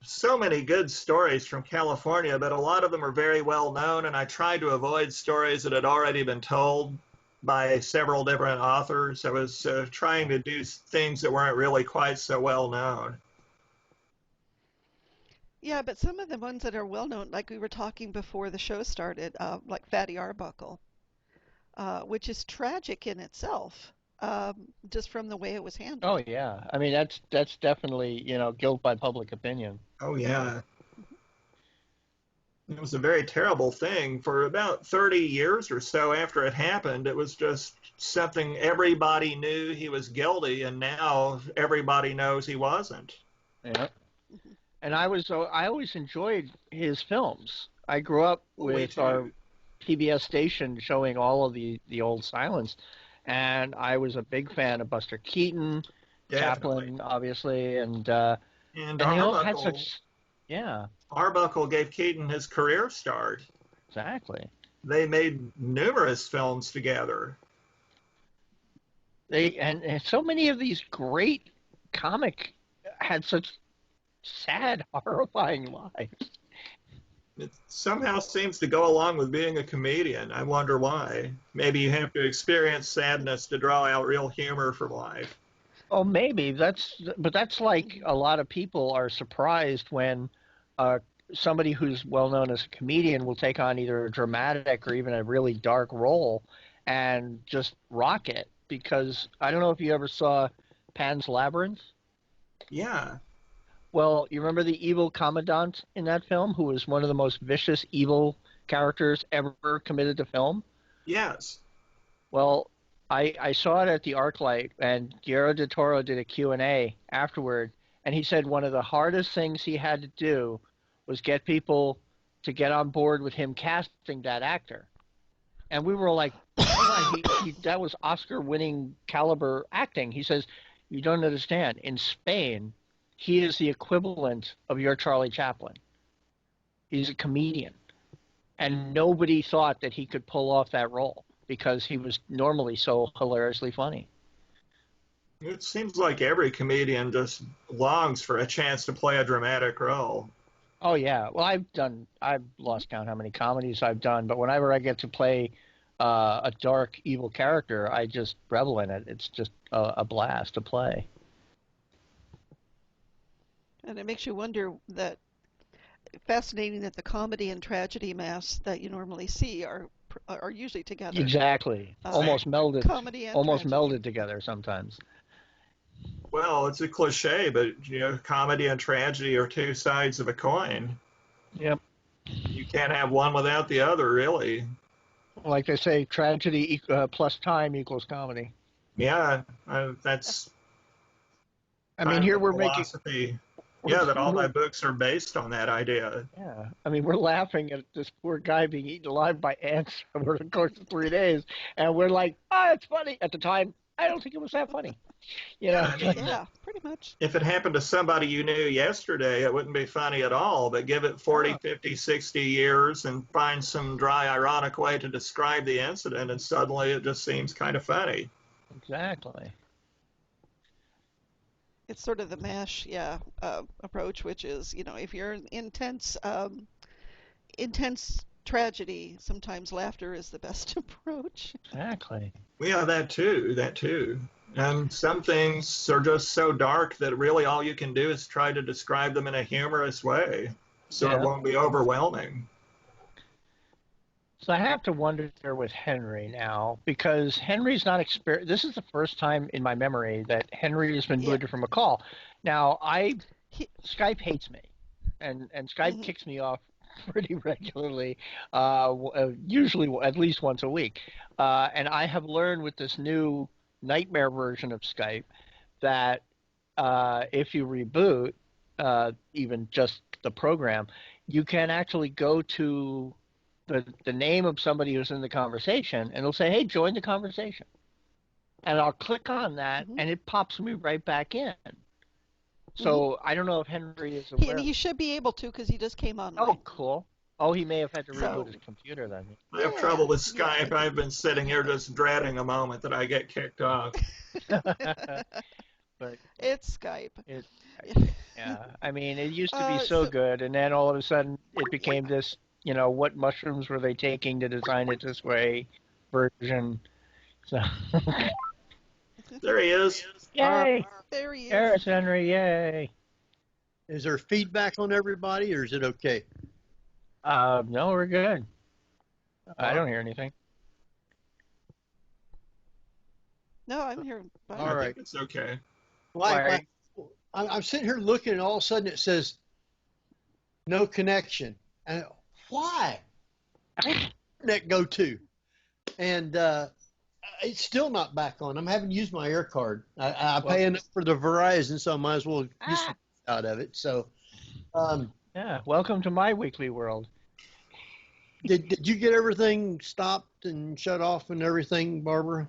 so many good stories from California, but a lot of them are very well known, and I tried to avoid stories that had already been told by several different authors. I was trying to do things that weren't really quite so well known. yeah, but some of the ones that are well known, like we were talking before the show started, like Fatty Arbuckle, which is tragic in itself, just from the way it was Oh handled. yeah. I mean that's definitely, guilt by public opinion. Oh, yeah. It was a very terrible thing. For about 30 years or so after it happened, it was just something everybody knew he was guilty, and now everybody knows he wasn't. Yeah. Mhm. And I always enjoyed his films. I grew up Oh, me with our too. PBS station showing all of the old silents, and I was a big fan of Buster Keaton, Definitely. Chaplin, obviously, And and they all had such, yeah, Arbuckle gave Keaton his career start. exactly. They made numerous films together. And so many of these great comic had such sad, horrifying lives. It somehow seems to go along with being a comedian. I wonder why. Maybe you have to experience sadness to draw out real humor from life. Oh, maybe but that's like Mhm. a lot of people are surprised when uh, somebody who's well known as a comedian will take on either a dramatic or even a really dark role and just rock it. Because I don't know if you ever saw Pan's Labyrinth. Yeah. Well, you remember the evil commandant in that film, who was one of the most vicious evil characters ever committed to film? Yes. Well, I saw it at the ArcLight, and Guillermo del Toro did a Q&A afterward, and he said one of the hardest things he had to do was get people to get on board with him casting that actor. And we were like, oh my, that was Oscar-winning caliber acting. He says, you don't understand. In Spain, he is the equivalent of your Charlie Chaplin. He's a comedian. And nobody thought that he could pull off that role because he was normally so hilariously funny. It seems like every comedian just longs for a chance to play a dramatic role. Oh yeah, well I've lost count how many comedies I've done, but whenever I get to play a dark evil character, I just revel in it. It's just a blast to play. And it makes you wonder that fascinating that the comedy and tragedy masks that you normally see are usually together. Exactly, Uh, comedy and almost tragedy. melded together sometimes. Well, it's a cliche, but comedy and tragedy are two sides of a coin. Yep. You can't have one without the other, really. Like they say, tragedy plus time equals comedy. Yeah, that's I mean, kind of here the we're making philosophy. we're, Yeah, that all my we're books are based on that idea. yeah. I mean, we're laughing at this poor guy being eaten alive by ants over the course of 3 days, and we're like, "Ah, it's funny." At the time, I don't think it was that funny. You Yeah, know, I mean, Yeah, pretty much. if it happened to somebody you knew yesterday, it wouldn't be funny at all. But give it 40, oh, 50, 60 years and find some dry, ironic way to describe the incident, and suddenly it just seems kind of funny. exactly. It's sort of the MASH, yeah, approach, which is, if you're in intense tragedy, sometimes laughter is the best approach. Exactly. Yeah, that too, that too. And some things are just so dark that really all you can do is try to describe them in a humorous way so it Yeah. won't be overwhelming. So I have to wonder with Henry now because Henry's not This is the first time in my memory that Henry has been Yeah, booted from a call. Now, he, Skype hates me, and Skype Mhm. kicks me off pretty regularly, usually at least once a week. And I have learned with this new nightmare version of Skype that if you reboot, even just the program, you can actually go to the name of somebody who's in the conversation, and it'll say, "Hey, join the conversation." And I'll click on that, Mhm. and it pops me right back in. So I don't know if Henry is And aware. he should be able to because he just came Oh, online. cool. Oh, he may have had to So- reboot his computer then. I have Yeah, trouble with yeah, I Skype. think- I've been sitting here just dreading a moment that I get kicked off. But It's Skype. it, yeah, I mean, it used to be so So- good, and then all of a sudden it became this, what mushrooms were they taking to design it this way version. So, There he is. yay! There he is. There's Henry, yay! Is there feedback on everybody, or is it okay? No, we're good. I don't hear anything. No, I'm here. Fine. All I right. think it's okay. Like, I'm sitting here looking, and all of a sudden it says no connection. And why? Internet go to, and it's still not back on. I'm having to use my air card. I pay enough for the Verizon, so I might as well get some out of it. So, Yeah, welcome to my weekly world. did you get everything stopped and shut off and everything, Barbara?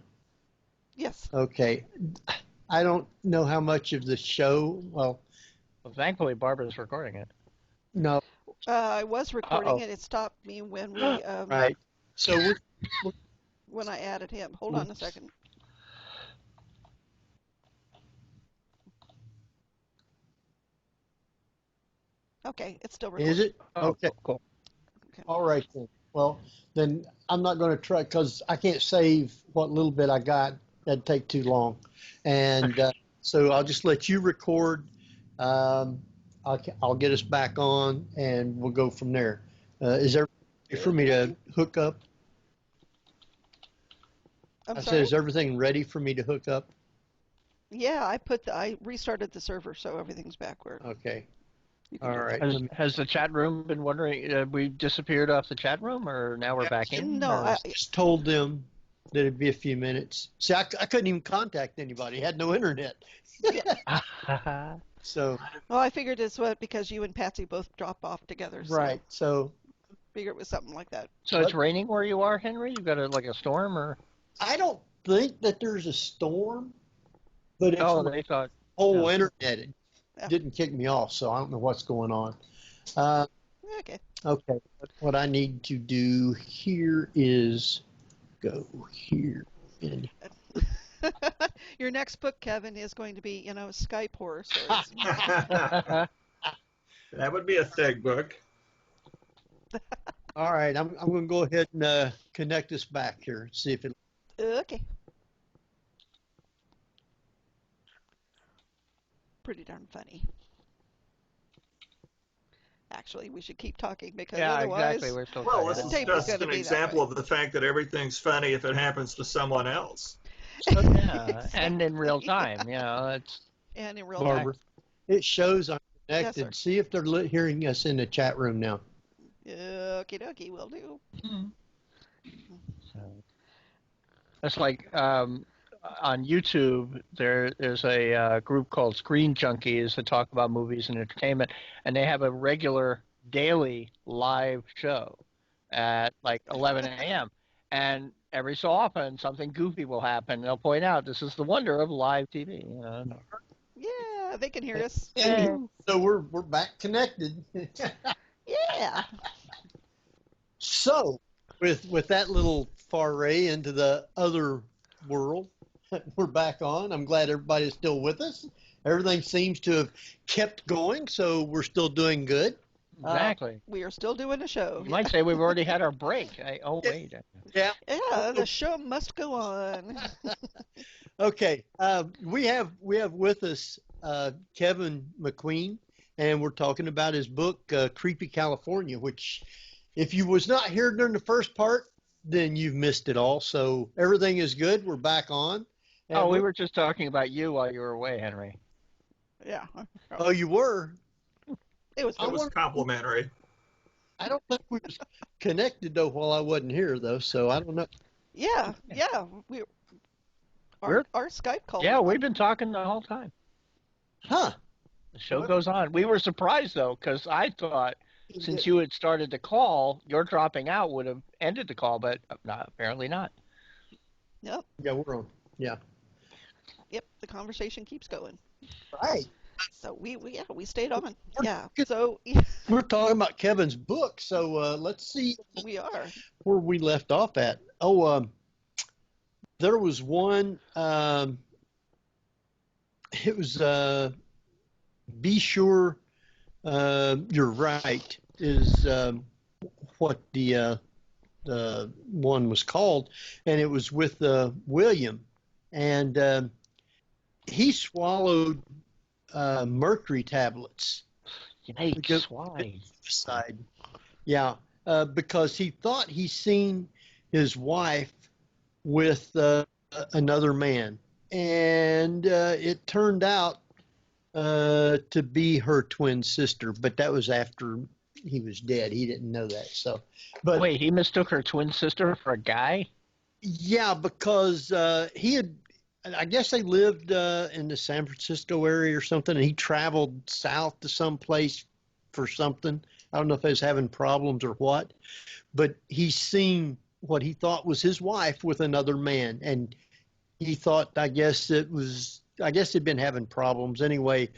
Yes. Okay. I don't know how much of the show. Well, Thankfully, Barbara's recording it. no. I was recording Uh-oh. it. It stopped me when we Right. So when I added him. Hold on a second. Okay, it's still recording. is it? Okay. Cool. All right then. Well, then I'm not going to try because I can't save what little bit I got. That'd take too long, and so I'll just let you record. I'll get us back on, and we'll go from there. Is there ready for me to hook up? I'm I sorry. said, is everything ready for me to hook up? Yeah, I restarted the server, so everything's back where. Okay. You can All do right. Has the chat room been wondering? We disappeared off the chat room, or now we're back in? No, or- Just told them that it'd be a few minutes. See, I couldn't even contact anybody. I had no internet. So, Well, I figured it's what because you and Patsy both drop off together. So right. So figure it was something like that. So it's raining where you are, Henry? You got a storm, or? I don't think that there's a storm, but it's Oh, my they thought. whole yeah. internet. It Yeah. didn't kick me off, so I don't know what's going on. Okay. Okay. What I need to do here is go here. And Your next book, Kevin, is going to be, Skype horror stories. That would be a thick book. all right, I'm going to go ahead and connect us back here. See if it. Okay. Pretty darn funny. Actually, we should keep talking because Yeah, otherwise, exactly. We're still Well, talking this The is tape is just gonna an be that example way. of the fact that everything's funny if it happens to someone else. Yeah, and in real time, it's and in real time. Barbara, it shows I'm Yes, connected. sir. See if they're hearing us in the chat room now. Okie dokie, will do. so. It's like on YouTube. There's a group called Screen Junkies that talk about movies and entertainment, and they have a regular daily live show at like 11 a.m. And every so often, something goofy will happen. They'll point out this is the wonder of live TV. Yeah, they can hear us. Yeah. So we're back connected. Yeah. So with that little foray into the other world, we're back on. I'm glad everybody's still with us. Everything seems to have kept going, so we're still doing good. Exactly. We are still doing a show. You might say we've already had our break. Wait. Yeah. Yeah, the show must go on. Okay. We have with us Keven McQueen, and we're talking about his book Creepy California, which if you was not here during the first part, then you've missed it all. So everything is good. We're back on. And Oh, we were just talking about you while you were away, Henry. Yeah. Oh, you were? It was. It was complimentary. I don't think we was connected though while I wasn't here though, so I don't know. Yeah. Our Skype call. Yeah, we've been talking the whole time. Huh? The show goes on. We were surprised though, because I thought since you had started the call, your dropping out would have ended the call, but apparently not. Yep. Yeah, we're on. Yeah. Yep. The conversation keeps going. Right. So we stayed on. Yeah. Good. So We're talking about Kevin's book, so let's see we are. where we left off at. Oh, there was one. It was Be Sure You're Right is what the one was called, and it was with William, and he swallowed mercury tablets. Yikes! Why? Side. Yeah, because he thought he seen his wife with another man, and it turned out to be her twin sister, but that was after he was dead. He didn't know that. So, but Wait, he mistook her twin sister for a guy? yeah, because he had, I guess they lived in the San Francisco area or something, and he traveled south to some place for something. I don't know if he was having problems or what, but he seen what he thought was his wife with another man, and he thought, I guess he'd been having problems. Anyway,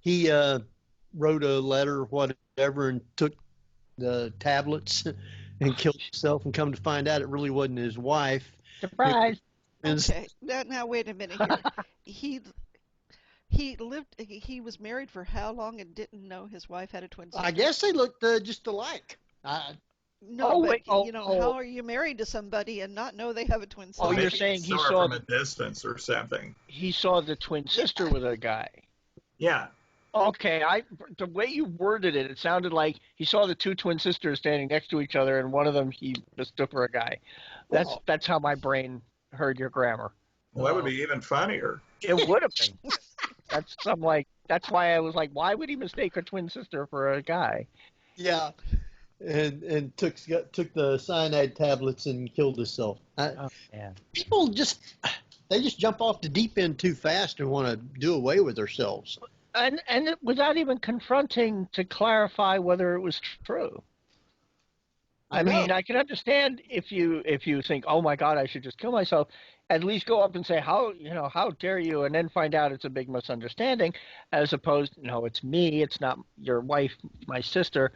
he wrote a letter, whatever, and took the tablets and killed himself, and come to find out it really wasn't his wife. Surprise! Okay. Now wait a minute here. He was married for how long and didn't know his wife had a twin sister? I guess they looked just alike. No, but how are you married to somebody and not know they have a twin sister? Oh, you're Maybe saying he her saw from a distance or something. He saw the twin sister with a guy. Yeah. Okay, the way you worded it, it sounded like he saw the two twin sisters standing next to each other, and one of them he mistook for a guy. That's how my brain heard your grammar. Well, that would be even funnier. It would have been. That's why I was like, why would he mistake a twin sister for a guy? Yeah, and took the cyanide tablets and killed himself. Oh man, People just jump off the deep end too fast and want to do away with themselves. and without even confronting to clarify whether it was true. I mean, I can understand if you think, oh my God, I should just kill myself. At least go up and say, how dare you, and then find out it's a big misunderstanding, as opposed, no, it's me, it's not your wife, my sister,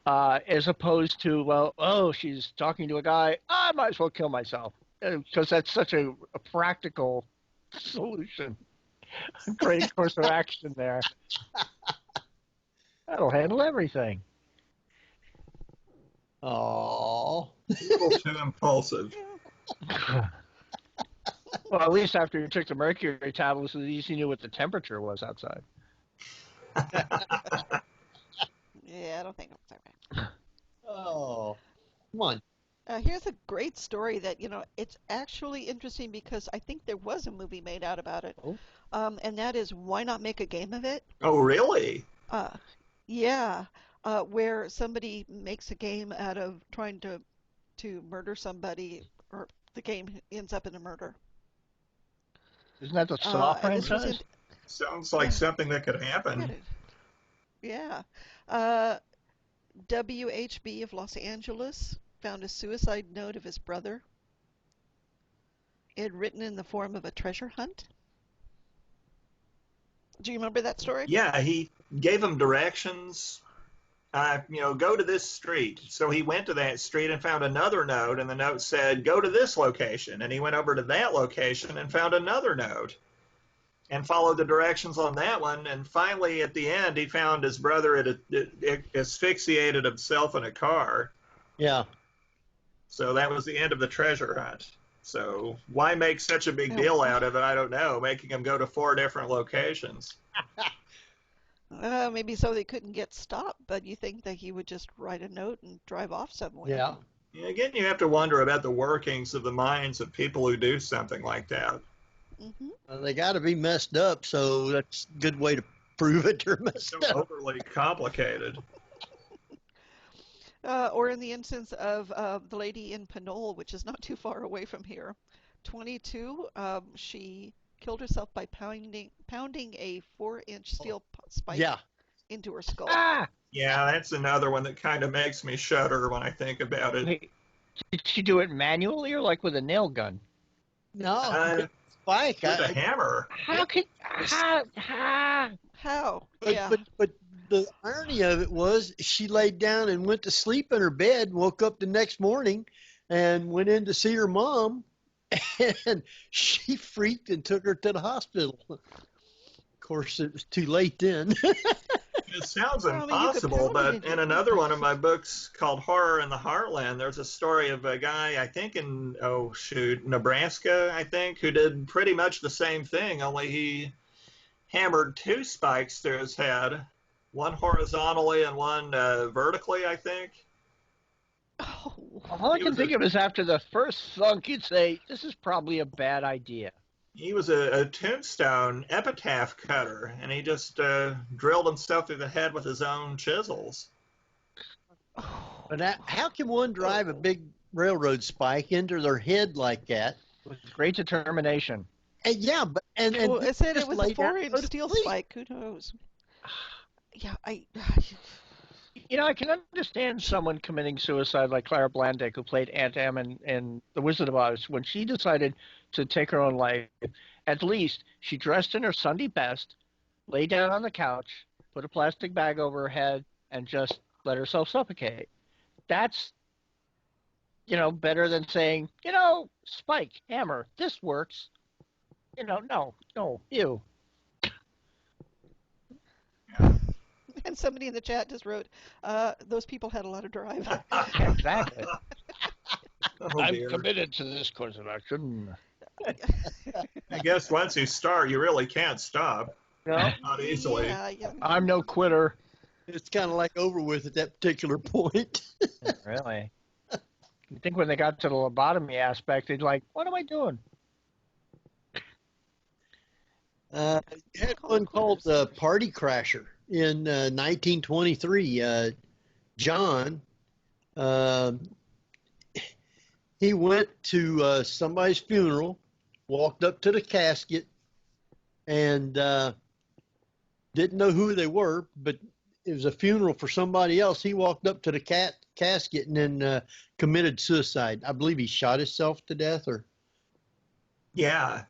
as opposed to, well, oh, she's talking to a guy, I might as well kill myself, because that's such a practical solution. Great course of action there. That'll handle everything. Oh, A little too impulsive. Well, at least after you took the mercury tablets, at least you knew what the temperature was outside. Yeah, I don't think it's all right. oh, come on. Here's a great story that, it's actually interesting because I think there was a movie made out about it. Oh. And that is Why Not Make a Game of It? Oh, really? Yeah. Where somebody makes a game out of trying to murder somebody, or the game ends up in a murder. Isn't that the Saw franchise? Sounds like something that could happen. Yeah. WHB of Los Angeles found a suicide note of his brother. It had written in the form of a treasure hunt. Do you remember that story? Yeah, he gave him directions. Go to this street. So he went to that street and found another note, and the note said, go to this location. And he went over to that location and found another note and followed the directions on that one. And finally, at the end, he found his brother had asphyxiated himself in a car. Yeah. So that was the end of the treasure hunt. So why make such a big deal out of it? I don't know, making him go to 4 different locations. Maybe so they couldn't get stopped, but you think that he would just write a note and drive off somewhere. Yeah. Again, you have to wonder about the workings of the minds of people who do something like that. Mm-hmm. They got to be messed up, so that's a good way to prove it or messed So up. overly complicated. Or in the instance of the lady in Pinole, which is not too far away from here, 22, she killed herself by pounding a 4-inch steel spike Yeah. into her skull. Ah! Yeah, that's another one that kind of makes me shudder when I think about it. Wait, did she do it manually or like with a nail gun? No, spike. With a hammer. How could how? How? But, Yeah. but the irony of it was she laid down and went to sleep in her bed, woke up the next morning, and went in to see her mom, and she freaked and took her to the hospital. Of course, it was too late then. It sounds Well, I mean, you could impossible, pound it but into in another one of my books called Horror in the Heartland, there's a story of a guy, I think in, Nebraska, I think, who did pretty much the same thing, only he hammered 2 spikes through his head, one horizontally and one vertically, I think. Oh, All I can think of is after the first thunk, you'd say, this is probably a bad idea. He was a tombstone epitaph cutter, and he just drilled himself through the head with his own chisels. But how can one drive a big railroad spike into their head like that? With great determination. And yeah, but and well, it said it just was lay a down 4-inch and go to steel sleep. spike. Who knows? Yeah, You know, I can understand someone committing suicide like Clara Blandick, who played Aunt Em in The Wizard of Oz. When she decided to take her own life, at least she dressed in her Sunday best, lay down on the couch, put a plastic bag over her head, and just let herself suffocate. That's, better than saying, spike, hammer, this works. No, ew. and somebody in the chat just wrote, those people had a lot of drive. Exactly. Oh, I'm dear. committed to this course of action. I guess once you start, you really can't stop. No, Not easily. Yeah. I'm no quitter. It's kind of like over with at that particular point. Really? You think when they got to the lobotomy aspect, they'd like, what am I doing? You had one called Party Crasher in 1923. John, he went to somebody's funeral, walked up to the casket, and didn't know who they were, but it was a funeral for somebody else. He walked up to the casket and then committed suicide. I believe he shot himself to death, or Yeah.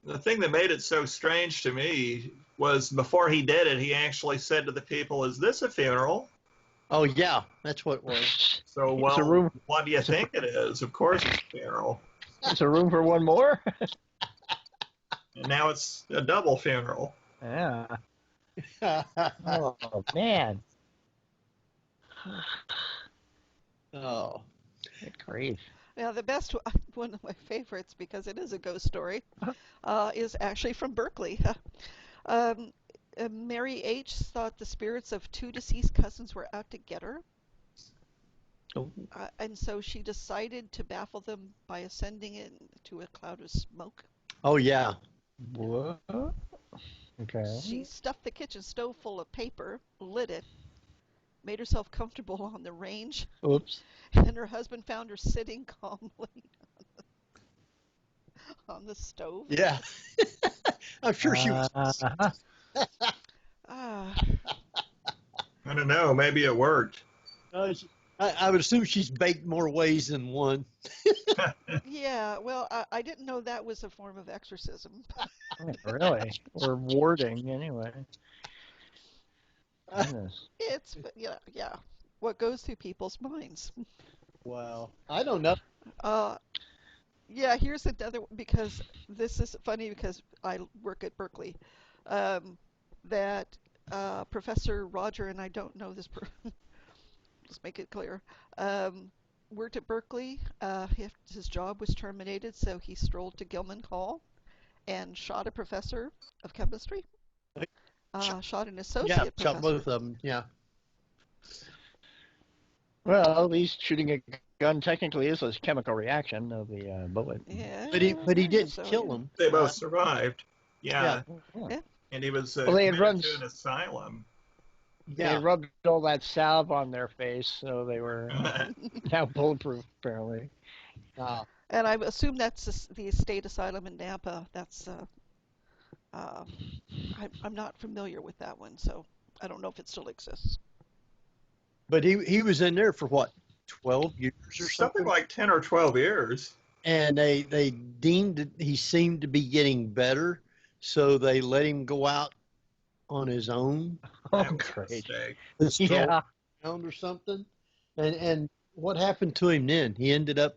The thing that made it so strange to me was before he did it, he actually said to the people, "Is this a funeral?" oh yeah, that's what it was. So, It's a room. what do you think it is? Of course it's a funeral. Is there room for one more? And now it's a double funeral. Yeah. Oh, man. Oh, Good grief. Now, the best one of my favorites, because it is a ghost story, is actually from Berkley. Mary H. thought the spirits of 2 deceased cousins were out to get her. Oh. And so she decided to baffle them by ascending into a cloud of smoke. oh yeah. What? Okay. She stuffed the kitchen stove full of paper, lit it, made herself comfortable on the range, Oops. and her husband found her sitting calmly on the stove. Yeah. I'm sure she was. Uh-huh. Ah, I don't know. Maybe it worked. I would assume she's baked more ways than one. yeah, well, I didn't know that was a form of exorcism. Really? Or warding, anyway. Goodness. It's, yeah, what goes through people's minds. Wow. I don't know. Yeah, here's another, because this is funny because I work at Berkeley, that Professor Roger, and I don't know this, let's make it clear, worked at Berkeley. His job was terminated, so he strolled to Gilman Hall and shot a professor of chemistry. Shot an associate Yeah, professor. shot both of them. Yeah. Well, at least shooting a gun technically is a chemical reaction of the bullet. Yeah, But he didn't so, kill yeah. him. They both survived. Yeah. Yeah. And he was Well, they had committed to an asylum. They had rubbed all that salve on their face, so they were now bulletproof, apparently. And I assume that's the state asylum in Nampa. That's I'm not familiar with that one, so I don't know if it still exists. But he was in there for what, 12 years or something like 10 or 12 years. And they deemed that he seemed to be getting better, so they let him go out on his own. Oh, great. Yeah. Or something. And what happened to him then? He ended up...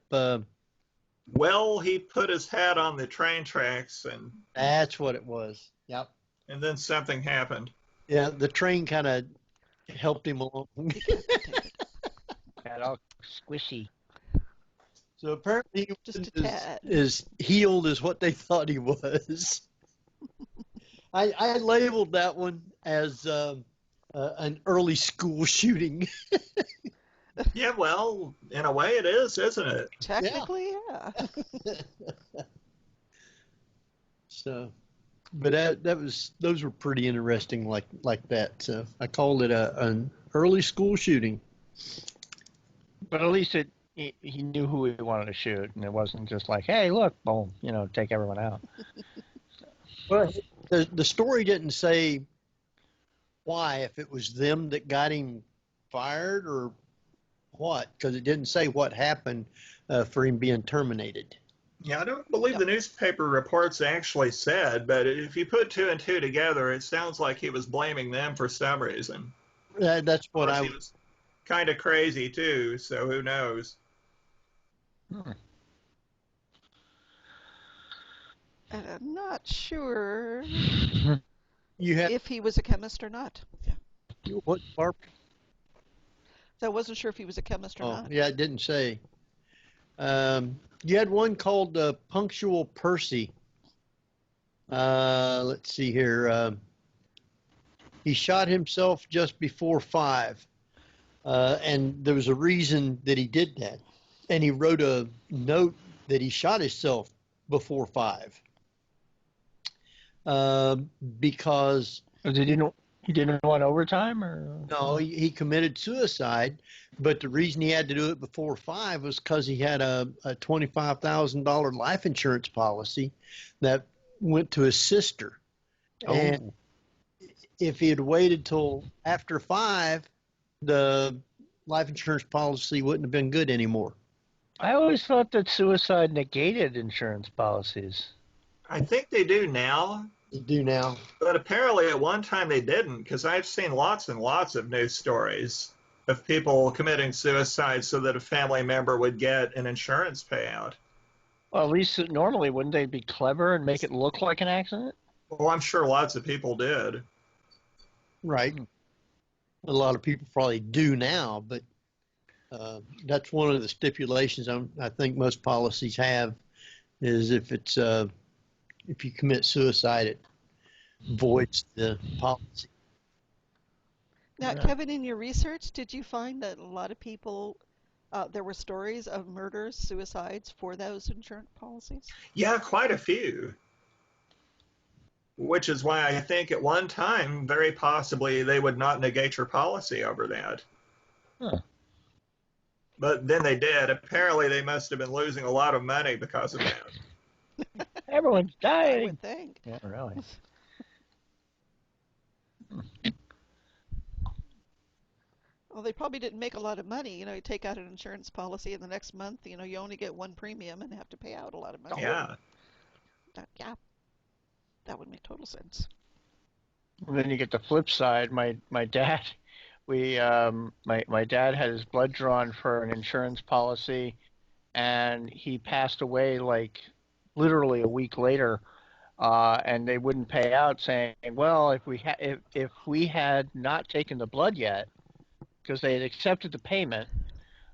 well, he put his hat on the train tracks, and... That's what it was. Yep. And then something happened. Yeah, the train kind of helped him along. Got all squishy. So apparently he just as healed as what they thought he was. I labeled that one as an early school shooting. Yeah, well, in a way it is, isn't it? Technically, yeah. So, but those were pretty interesting, like that. So I called it an early school shooting. But at least he knew who he wanted to shoot, and it wasn't just like, hey, look, boom, take everyone out. Well, the story didn't say why, if it was them that got him fired or what, because it didn't say what happened for him being terminated. Yeah, I don't believe the newspaper reports actually said, but if you put two and two together, it sounds like he was blaming them for some reason. That's what he was kind of crazy too, so who knows? And I'm not sure if he was a chemist or not. Yeah. What, Barb? So I wasn't sure if he was a chemist or not. Yeah, it didn't say. You had one called Punctual Percy. Let's see here. He shot himself just before 5. And there was a reason that he did that. And he wrote a note that he shot himself before 5. Because... He didn't want overtime, or? No, he committed suicide, but the reason he had to do it before 5 was because he had a $25,000 life insurance policy that went to his sister. Oh. And if he had waited till after 5, the life insurance policy wouldn't have been good anymore. I always thought that suicide negated insurance policies. I think they do now. They do now. But apparently at one time they didn't, because I've seen lots and lots of news stories of people committing suicide so that a family member would get an insurance payout. Well, at least normally wouldn't they be clever and make it look like an accident? Well, I'm sure lots of people did. Right. A lot of people probably do now, but that's one of the stipulations I think most policies have, is if it's if you commit suicide, it voids the policy. Now, Kevin, in your research, did you find that a lot of people, there were stories of murders, suicides for those insurance policies? Yeah, quite a few. Which is why I think at one time, very possibly, they would not negate your policy over that. Huh. But then they did. Apparently, they must have been losing a lot of money because of that. Everyone's dying. I would think. Yeah, really. Well, they probably didn't make a lot of money. You take out an insurance policy, and the next month, you only get one premium and have to pay out a lot of money. Yeah. Yeah. That would make total sense. And then you get the flip side. My dad, my dad had his blood drawn for an insurance policy, and he passed away like literally a week later, and they wouldn't pay out, saying, well, if we had not taken the blood yet, because they had accepted the payment,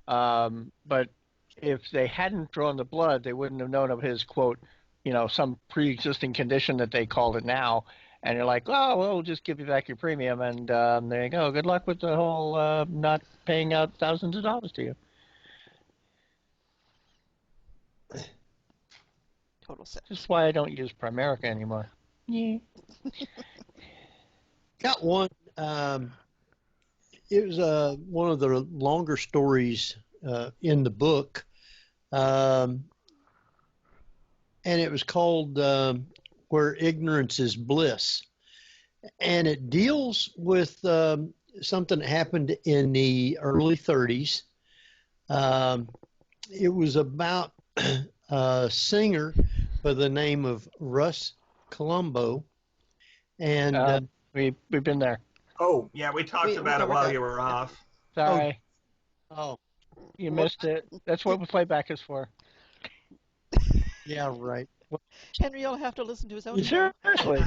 but if they hadn't drawn the blood, they wouldn't have known of his, quote, some pre-existing condition that they called it now. And you're like, oh, well, we'll just give you back your premium, and there you go. Good luck with the whole not paying out thousands of dollars to you. Total sense. That's why I don't use Primerica anymore. Yeah. Got one. It was one of the longer stories in the book, and it was called "Where Ignorance is Bliss," and it deals with something that happened in the early 30s. It was about a singer by the name of Russ Columbo, and we've been there. Oh, yeah, we talked about it while you were off. Sorry. Oh, You missed it. That's what playback is for. yeah, right. Henry will have to listen to his own show Seriously.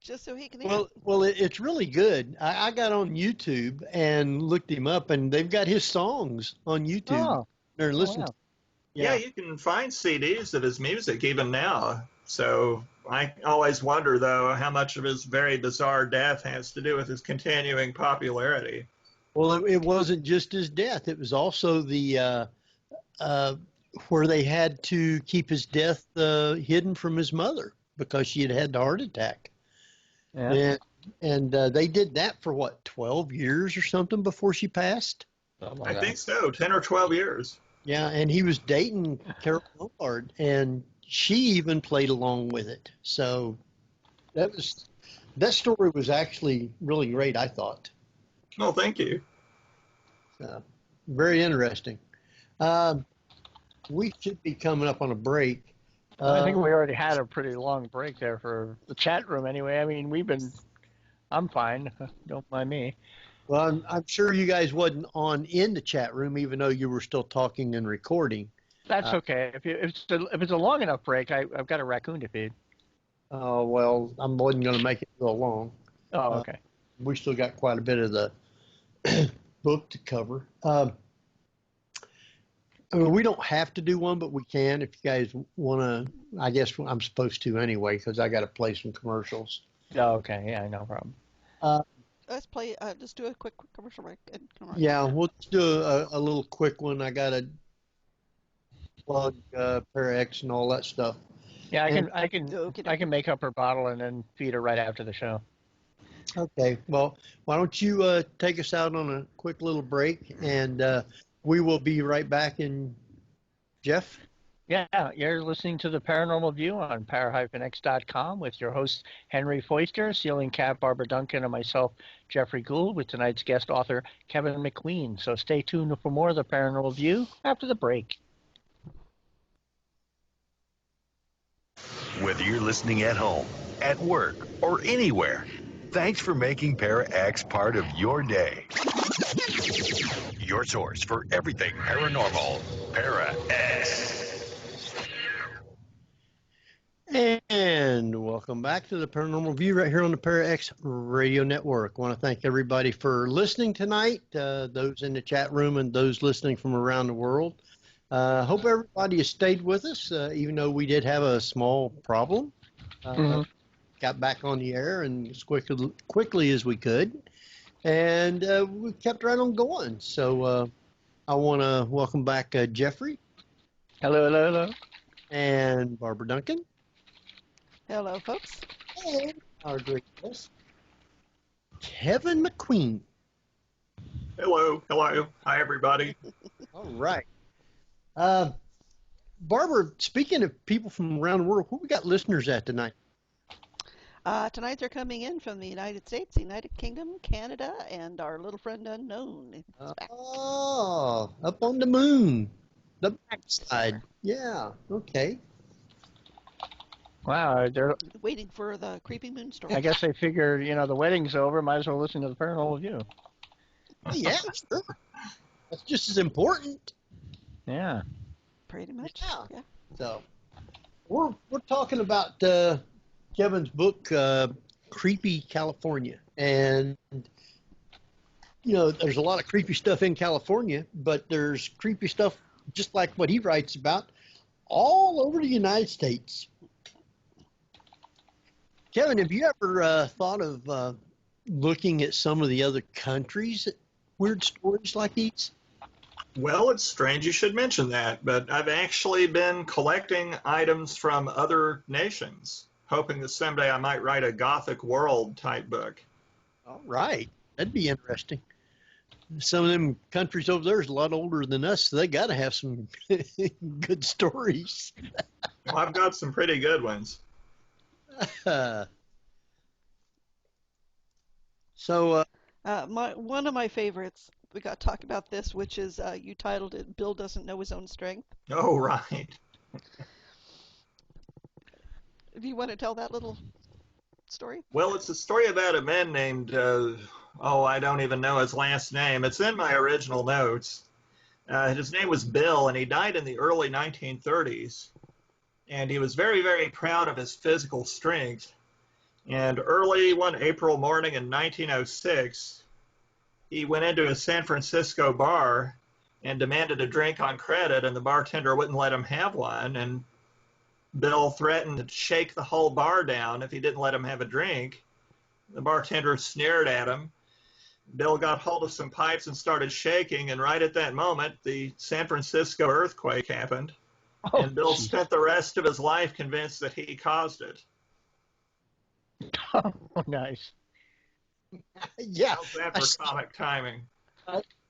just so he can hear. Well, it's really good. I got on YouTube and looked him up, and they've got his songs on YouTube. Oh. They're listening. Wow. Yeah, you can find CDs of his music even now. So I always wonder, though, how much of his very bizarre death has to do with his continuing popularity. Well, it wasn't just his death. It was also the where they had to keep his death hidden from his mother because she had had the heart attack. Yeah. And they did that for, 12 years or something before she passed? I think so, 10 or 12 years. Yeah, and he was dating Carol Lombard, and she even played along with it. So that story was actually really great, I thought. Oh, thank you. Very interesting. We should be coming up on a break. I think we already had a pretty long break there for the chat room anyway. I mean, I'm fine. Don't mind me. Well, I'm sure you guys wasn't on in the chat room, even though you were still talking and recording. That's okay. If it's a long enough break, I've got a raccoon to feed. Oh, well, I wasn't going to make it go long. Oh, okay. We still got quite a bit of the book to cover. I mean, we don't have to do one, but we can if you guys want to. I guess I'm supposed to anyway because I got to play some commercials. Oh, okay. Yeah, no problem. Let's play. Just do a quick commercial break. Yeah, we'll just do a little quick one. I got to plug Parax and all that stuff. Yeah, I can make up her bottle and then feed her right after the show. Okay. Well, why don't you take us out on a quick little break, and we will be right back in. Jeff? Yeah, you're listening to the Paranormal View on para-x.com with your host, Henry Foister, ceiling cat Barbara Duncan, and myself, Geoffrey Gould, with tonight's guest author, Keven McQueen. So stay tuned for more of the Paranormal View after the break. Whether you're listening at home, at work, or anywhere, thanks for making Para-X part of your day. Your source for everything paranormal, Para-X. And welcome back to the Paranormal View right here on the Para-X Radio Network. I want to thank everybody for listening tonight, those in the chat room and those listening from around the world. Hope everybody has stayed with us, even though we did have a small problem. Got back on the air and as quickly as we could. And we kept right on going. So I want to welcome back Geoffrey. Hello. And Barbara Duncan. Hello, folks. And our great guest, Keven McQueen. Hello. Hi, everybody. All right. Barbara, speaking of people from around the world, who we got listeners at tonight? Tonight they're coming in from the United States, the United Kingdom, Canada, and our little friend Unknown. Oh, up on the moon. The backside. Yeah, okay. Wow, they're waiting for the creeping moon story. I guess they figured, the wedding's over, might as well listen to the Paranormal View. Oh, yeah, sure. That's just as important. Yeah. Pretty much. Yeah. So, we're talking about Kevin's book, Creepy California. And, there's a lot of creepy stuff in California, but there's creepy stuff just like what he writes about all over the United States. Keven, have you ever thought of looking at some of the other countries' weird stories like these? Well, it's strange you should mention that, but I've actually been collecting items from other nations. hoping that someday I might write a Gothic world type book. All right. That'd be interesting. Some of them countries over there is a lot older than us, so they got to have some good stories. Well, I've got some pretty good ones. So, one of my favorites, we got to talk about this, which is you titled it "Bill Doesn't Know His Own Strength." Oh, right. Do you want to tell that little story? Well, it's a story about a man named, I don't even know his last name. It's in my original notes. His name was Bill, and he died in the early 1930s. And he was very, very proud of his physical strength. And early one April morning in 1906, he went into a San Francisco bar and demanded a drink on credit, and the bartender wouldn't let him have one. And Bill threatened to shake the whole bar down if he didn't let him have a drink. The bartender sneered at him. Bill got hold of some pipes and started shaking, and right at that moment, the San Francisco earthquake happened. Oh, and Bill spent the rest of his life convinced that he caused it. Oh, nice. yeah. How's that for comic timing?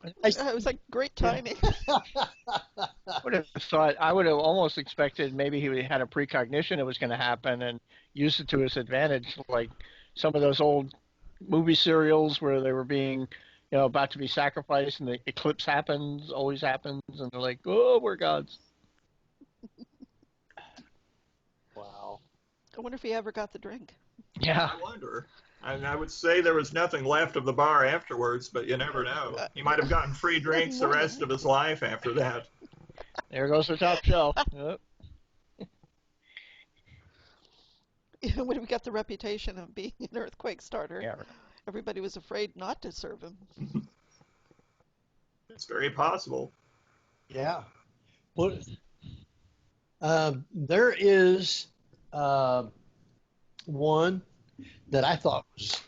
It was like great timing. I would have almost expected maybe he had a precognition it was going to happen and used it to his advantage, like some of those old movie serials where they were being, about to be sacrificed, and the eclipse always happens, and they're like, oh, we're gods. Wow. I wonder if he ever got the drink. Yeah. I wonder. I would say there was nothing left of the bar afterwards, but you never know. He might have gotten free drinks the rest of his life after that. There goes the top shelf. Yep. When he got the reputation of being an earthquake starter, Yeah. everybody was afraid not to serve him. It's very possible. Yeah. Well, there is one that I thought was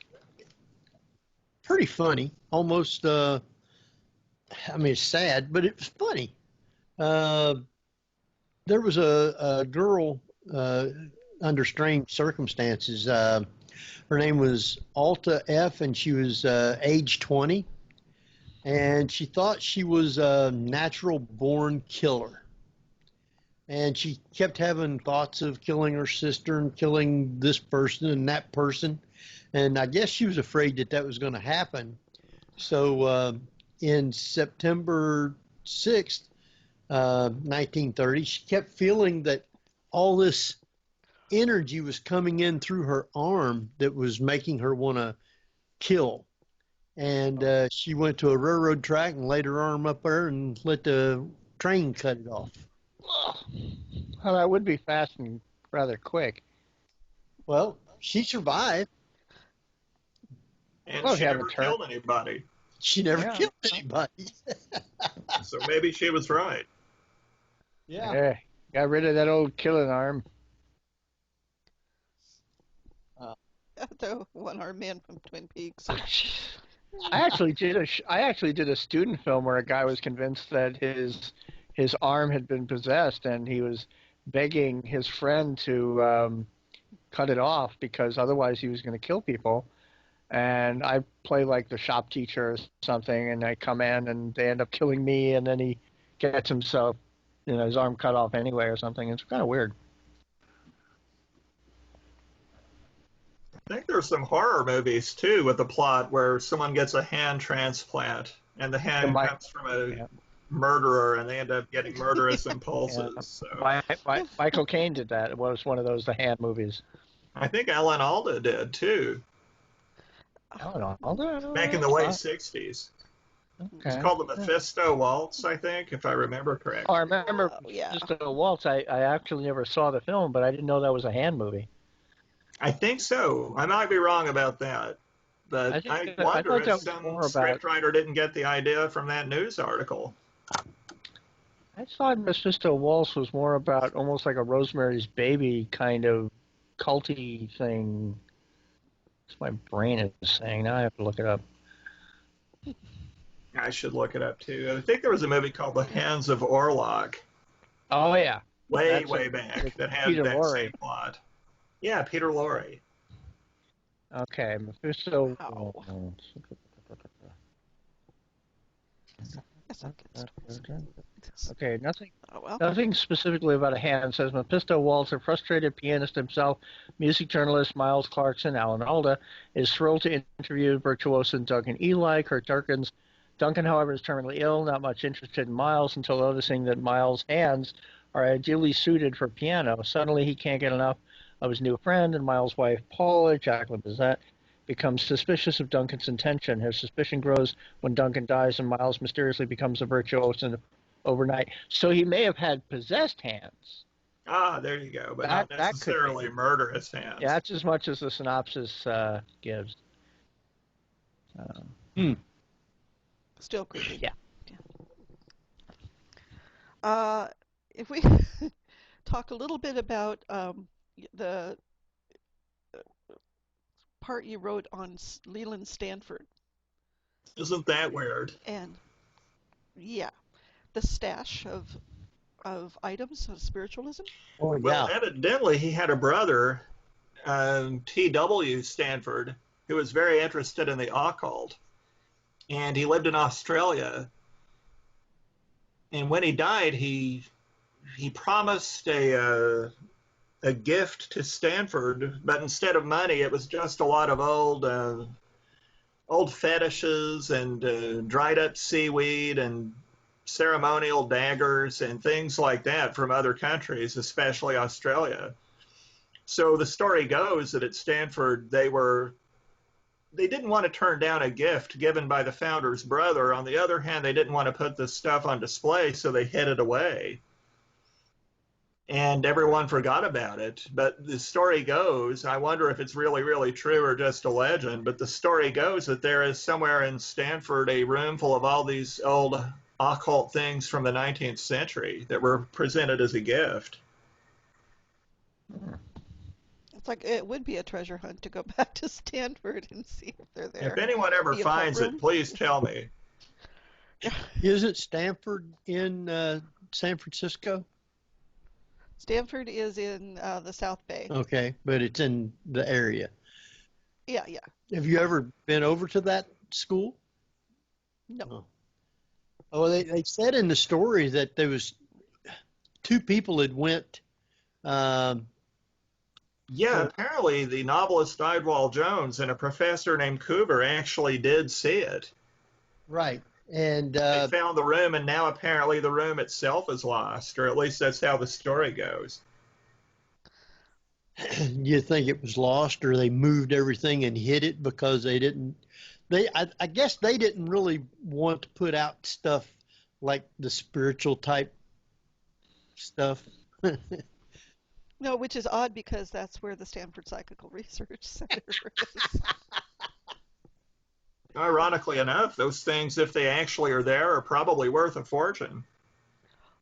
pretty funny, almost, it's sad, but it was funny. There was a girl under strange circumstances. Her name was Alta F, and she was age 20, and she thought she was a natural-born killer. And she kept having thoughts of killing her sister and killing this person and that person. And I guess she was afraid that was going to happen. So in September 6th, 1930, she kept feeling that all this energy was coming in through her arm that was making her want to kill. And she went to a railroad track and laid her arm up there and let the train cut it off. Well, that would be fast and rather quick. Well, she survived. And Well, she yeah, never but her- killed anybody. She never Yeah. killed anybody. So maybe she was right. Yeah. Got rid of that old killing arm. The one-armed man from Twin Peaks. I actually did a student film where a guy was convinced that his arm had been possessed, and he was begging his friend to cut it off because otherwise he was going to kill people. And I play like the shop teacher or something, and I come in and they end up killing me, and then he gets himself, his arm cut off anyway or something. It's kind of weird. I think there's some horror movies too with a plot where someone gets a hand transplant and the hand comes from a murderer and they end up getting murderous impulses. Yeah. So. Michael Caine did that. It was one of those The Hand movies. I think Alan Alda did too. Alan Alda? Back in the late 60s. Okay. It's called the Mephisto Waltz, I think, if I remember correctly. Oh, I remember yeah. just a waltz. I actually never saw the film, but I didn't know that was a Hand movie. I think so. I might be wrong about that. But I wonder if some scriptwriter didn't get the idea from that news article. I thought Mephisto Waltz was more about almost like a Rosemary's Baby kind of culty thing. That's what my brain is saying. Now I have to look it up. I should look it up too. I think there was a movie called The Hands of Orlok. Oh, yeah. Way back that had that same plot. Yeah, Peter Lorre. Okay, Mephisto. Wow. Yes, I'll get stories. Okay, nothing. Oh, well. Nothing specifically about a hand. Says Mephisto Waltz, a frustrated pianist himself, music journalist Miles Clarkson, Alan Alda, is thrilled to interview virtuoso Duncan Eli, Kurt Durkins. Duncan, however, is terminally ill, not much interested in Miles until noticing that Miles' hands are ideally suited for piano. Suddenly, he can't get enough of his new friend, and Miles' wife, Paula, Jacqueline Bissett, becomes suspicious of Duncan's intention. Her suspicion grows when Duncan dies and Miles mysteriously becomes a virtuoso overnight. So he may have had possessed hands. Ah, there you go, but not necessarily murderous hands. Yeah, that's as much as the synopsis gives. Still creepy. Yeah. If we talk a little bit about the part you wrote on Leland Stanford. Isn't that weird? And yeah, the stash of items of spiritualism. Oh, yeah. Well, evidently he had a brother, T.W. Stanford, who was very interested in the occult, and he lived in Australia. And when he died, he promised a gift to Stanford, but instead of money, it was just a lot of old fetishes and dried up seaweed and ceremonial daggers and things like that from other countries, especially Australia. So the story goes that at Stanford, they didn't want to turn down a gift given by the founder's brother. On the other hand, they didn't want to put this stuff on display, so they hid it away. And everyone forgot about it. But the story goes, I wonder if it's really, really true or just a legend, but the story goes that there is somewhere in Stanford a room full of all these old occult things from the 19th century that were presented as a gift. It's like it would be a treasure hunt to go back to Stanford and see if they're there. If anyone ever finds it, please tell me. Isn't Stanford in San Francisco? Stanford is in the South Bay. Okay, but it's in the area. Yeah, yeah. Have you ever been over to that school? No. Oh, they said in the story that there was two people had went. Yeah, apparently the novelist Idwal Jones and a professor named Coover actually did see it. Right. And they found the room, and now apparently the room itself is lost, or at least that's how the story goes. You think it was lost, or they moved everything and hid it because they didn't? I guess they didn't really want to put out stuff like the spiritual type stuff. No, which is odd because that's where the Stanford Psychical Research Center is. Ironically enough, those things, if they actually are there, are probably worth a fortune.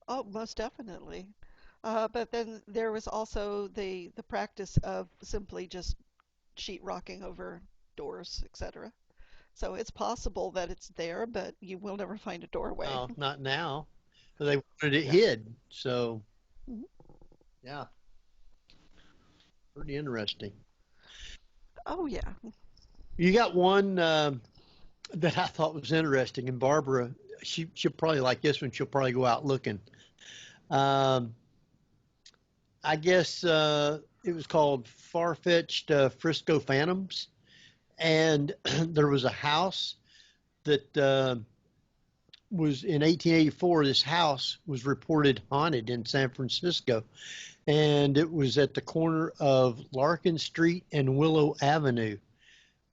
Oh, most definitely. But then there was also the practice of simply just sheetrocking over doors, etc. So it's possible that it's there, but you will never find a doorway. No, not now. They wanted it hid. So, yeah. Pretty interesting. Oh, yeah. You got one that I thought was interesting, and Barbara, she'll probably like this one. She'll probably go out looking. I guess it was called Far-Fetched Frisco Phantoms, and there was a house that was in 1884. This house was reported haunted in San Francisco, and it was at the corner of Larkin Street and Willow Avenue.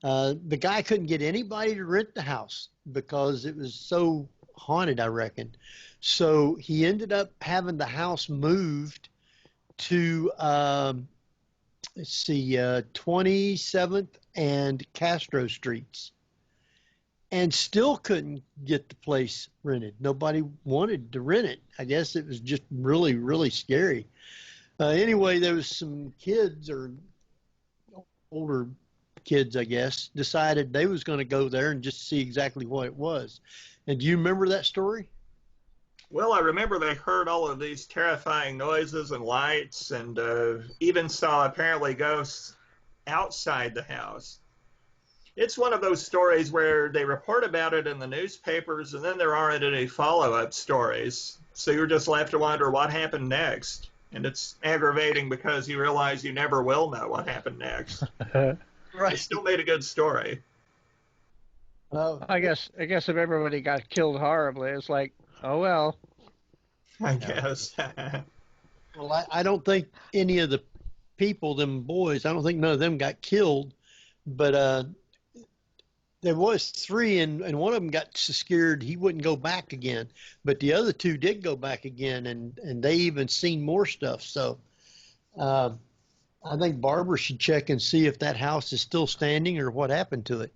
The guy couldn't get anybody to rent the house because it was so haunted, I reckon. So he ended up having the house moved to, 27th and Castro Streets, and still couldn't get the place rented. Nobody wanted to rent it. I guess it was just really, really scary. Anyway, there was some kids, or older kids, I guess, decided they was going to go there and just see exactly what it was. And do you remember that story? Well, I remember they heard all of these terrifying noises and lights, and even saw apparently ghosts outside the house. It's one of those stories where they report about it in the newspapers, and then there aren't any follow-up stories. So you're just left to wonder what happened next. And it's aggravating because you realize you never will know what happened next. It Right. still made a good story. I guess if everybody got killed horribly, it's like, oh well. I guess. Well, I don't think any of the people, them boys, I don't think none of them got killed, but there was three, and one of them got so scared he wouldn't go back again. But the other two did go back again, and they even seen more stuff. So I think Barbara should check and see if that house is still standing or what happened to it.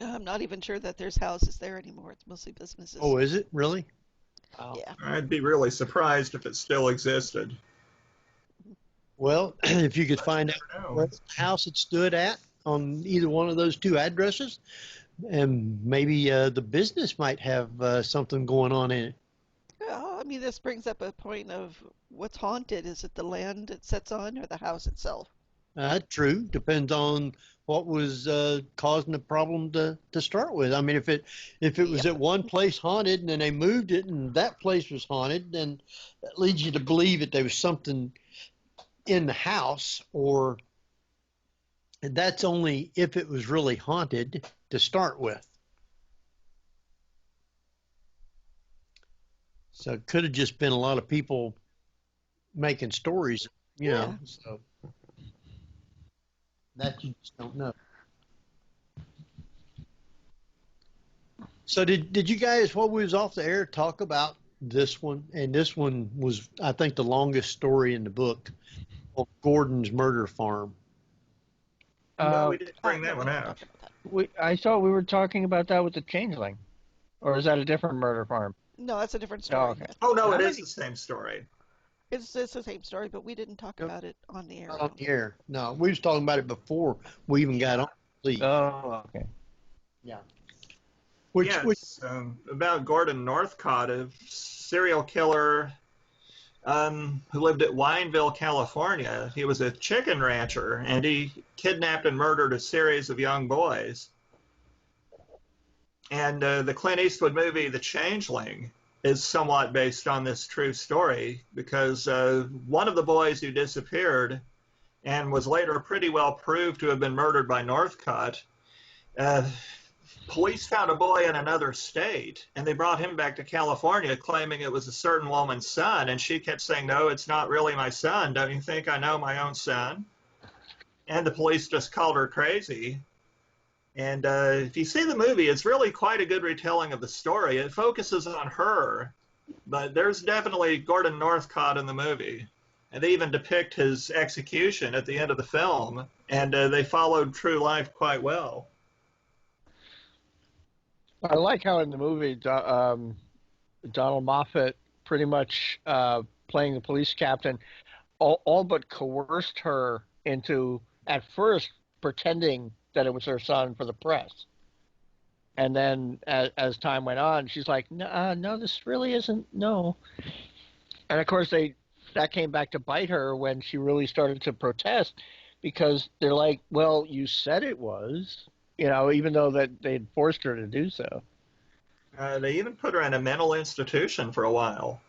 I'm not even sure that there's houses there anymore. It's mostly businesses. Oh, is it really? Yeah. I'd be really surprised if it still existed. Well, if you could find out never know. where the house it stood at on either one of those two addresses, and maybe the business might have something going on in it. Well, I mean, this brings up a point of what's haunted. Is it the land it sits on or the house itself? True. Depends on what was causing the problem to start with. I mean, if it was at one place haunted and then they moved it and that place was haunted, then that leads you to believe that there was something in the house, or that's only if it was really haunted to start with. So it could have just been a lot of people making stories, you know. So that you just don't know. So did you guys, while we was off the air, talk about this one? And this one was, I think, the longest story in the book, called Gordon's Murder Farm. No, we didn't bring that one out. I thought we were talking about that with the Changeling, or is that a different murder farm? No, that's a different story. Oh, okay. Oh, no, it is the same story. It's the same story, but we didn't talk about it on the air. Not on the air. No, we was talking about it before we even got on. Oh, okay. Yeah. About Gordon Northcott, a serial killer who lived at Wineville, California. He was a chicken rancher, and he kidnapped and murdered a series of young boys. And the Clint Eastwood movie, The Changeling, is somewhat based on this true story, because one of the boys who disappeared and was later pretty well proved to have been murdered by Northcott, police found a boy in another state, and they brought him back to California claiming it was a certain woman's son, and she kept saying, no, it's not really my son. Don't you think I know my own son? And the police just called her crazy. And if you see the movie, it's really quite a good retelling of the story. It focuses on her, but there's definitely Gordon Northcott in the movie. And they even depict his execution at the end of the film, and they followed true life quite well. I like how in the movie Donald Moffat pretty much playing the police captain all but coerced her into at first pretending that it was her son for the press. And then as time went on, she's like, no, this really isn't, no. And of course that came back to bite her when she really started to protest, because they're like, well, you said it was, even though that they'd forced her to do so. They even put her in a mental institution for a while.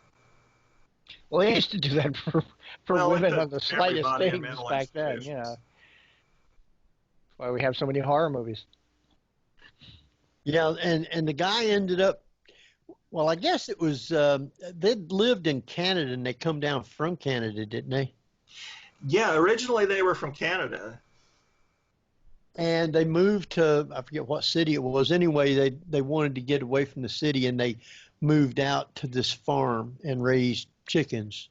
Well, they used to do that for women on the slightest things back then, That's why we have so many horror movies. Yeah, and the guy ended up, well, I guess it was, they'd lived in Canada and they come down from Canada, didn't they? Yeah, originally they were from Canada. And they moved to, I forget what city it was. Anyway, they wanted to get away from the city, and they moved out to this farm and raised chickens,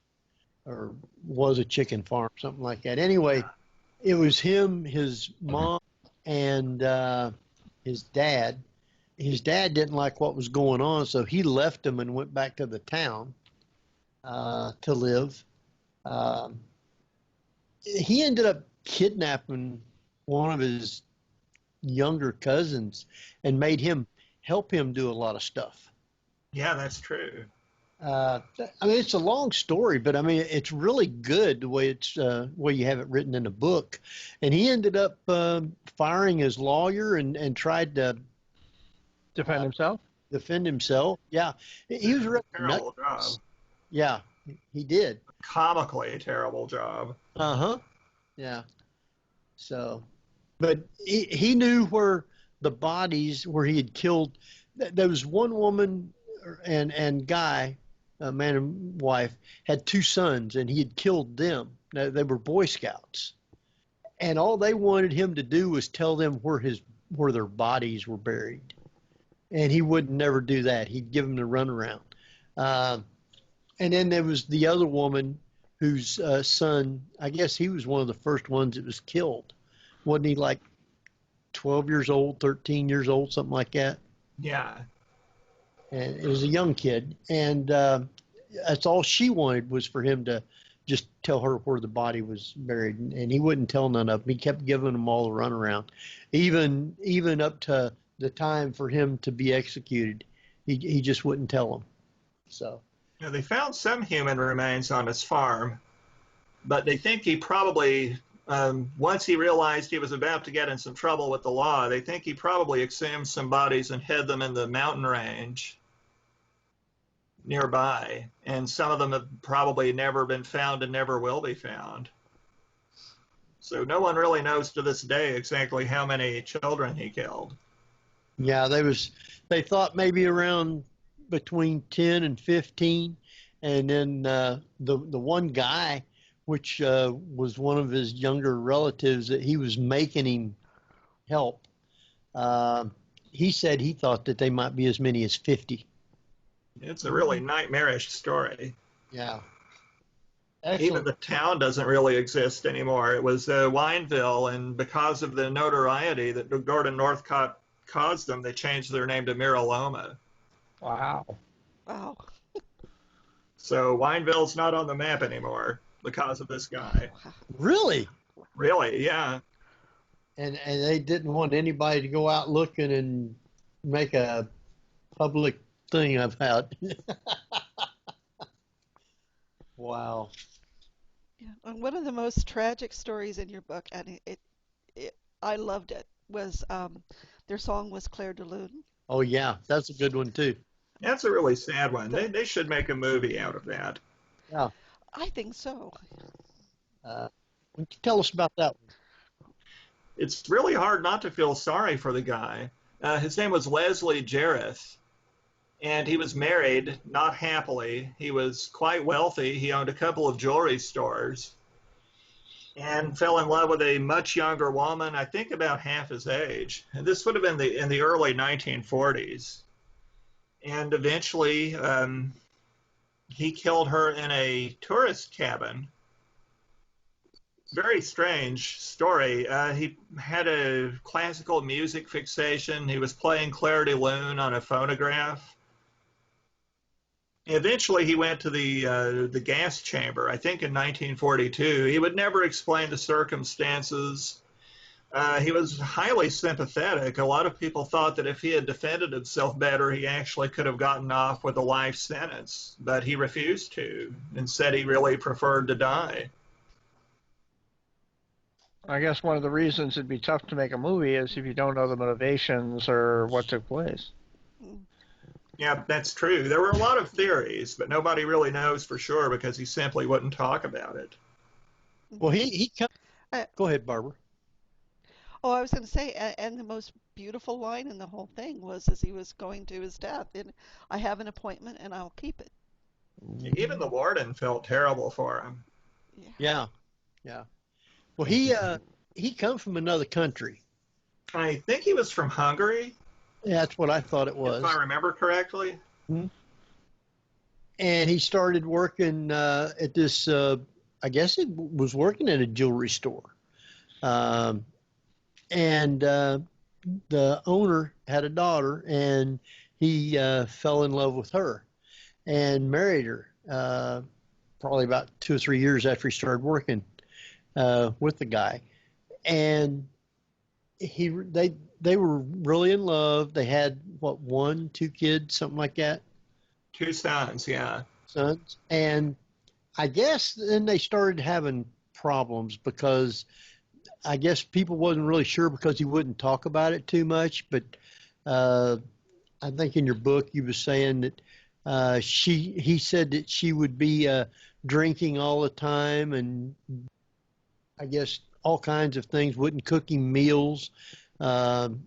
or was a chicken farm, something like that. Anyway, it was him, his mom, and his dad. His dad didn't like what was going on, so he left him and went back to the town to live. He ended up kidnapping one of his younger cousins and made him help him do a lot of stuff. Yeah, that's true. I mean, it's a long story, but I mean, it's really good the way way you have it written in the book. And he ended up firing his lawyer and tried to Defend himself? defend himself. Yeah, he was really Terrible job. Yeah, he did. Comically terrible job. Uh-huh. Yeah. So, but he knew where the bodies, where he had killed. There was one woman and guy, a man and wife, had two sons, and he had killed them. Now, they were Boy Scouts, and all they wanted him to do was tell them where their bodies were buried, and he would never do that. He'd give them the runaround. And then there was the other woman whose son, I guess he was one of the first ones that was killed. Wasn't he like 12 years old, 13 years old, something like that? Yeah. And it was a young kid. And that's all she wanted, was for him to just tell her where the body was buried. And he wouldn't tell none of them. He kept giving them all the runaround. Even up to the time for him to be executed, he just wouldn't tell them. So. Yeah, they found some human remains on his farm, but they think he probably, once he realized he was about to get in some trouble with the law, they think he probably exhumed some bodies and hid them in the mountain range nearby. And some of them have probably never been found and never will be found. So no one really knows to this day exactly how many children he killed. Yeah, they thought maybe around between 10 and 15, and then the one guy, which was one of his younger relatives that he was making him help, he said he thought that they might be as many as 50. It's a really nightmarish story. Yeah. Even Excellent. the town doesn't really exist anymore. It was Wineville, and because of the notoriety that Gordon Northcott caused them, they changed their name to Miraloma. Wow. Wow. So Wineville's not on the map anymore because of this guy. Really? Really, yeah. And they didn't want anybody to go out looking and make a public thing about. Wow. Yeah. And one of the most tragic stories in your book, and I loved it, was their song was Claire de Lune. Oh yeah, that's a good one too. That's a really sad one. They should make a movie out of that. Yeah. I think so. Tell us about that one. It's really hard not to feel sorry for the guy. His name was Leslie Jareth, and he was married, not happily. He was quite wealthy. He owned a couple of jewelry stores and fell in love with a much younger woman, I think about half his age. And this would have been in the early 1940s. And eventually, he killed her in a tourist cabin. Very strange story. He had a classical music fixation. He was playing Claire de Lune on a phonograph. Eventually, he went to the gas chamber, I think in 1942. He would never explain the circumstances. He was highly sympathetic. A lot of people thought that if he had defended himself better, he actually could have gotten off with a life sentence, but he refused to and said he really preferred to die. I guess one of the reasons it'd be tough to make a movie is if you don't know the motivations or what took place. Yeah, that's true. There were a lot of theories, but nobody really knows for sure because he simply wouldn't talk about it. Well, go ahead, Barbara. Oh, I was going to say, and the most beautiful line in the whole thing was as he was going to his death, and I have an appointment and I'll keep it. Even the warden felt terrible for him. Yeah. Well, he come from another country. I think he was from Hungary. Yeah, that's what I thought it was. If I remember correctly. Mm-hmm. And he started working at this, I guess it was working at a jewelry store. And the owner had a daughter, and he fell in love with her and married her probably about 2 or 3 years after he started working with the guy. And they were really in love. They had, 1, 2 kids, something like that? 2 sons, yeah. sons. And I guess then they started having problems because I guess people wasn't really sure because he wouldn't talk about it too much. But I think in your book you was saying that he said that she would be drinking all the time, and I guess all kinds of things, wouldn't cook him meals, give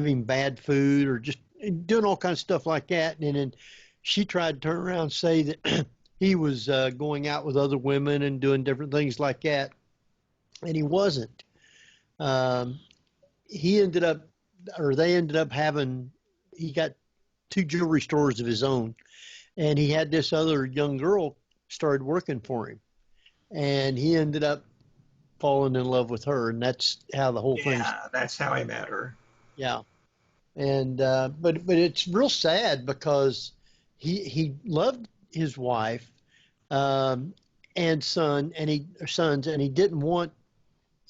him bad food, or just doing all kinds of stuff like that. And then she tried to turn around and say that he was going out with other women and doing different things like that, and he wasn't. He ended up, or they ended up having, he got 2 jewelry stores of his own, and he had this other young girl started working for him, and he ended up falling in love with her, and that's how the whole thing. Yeah, that's how I met her. Yeah, and but it's real sad because he loved his wife and sons, and he didn't want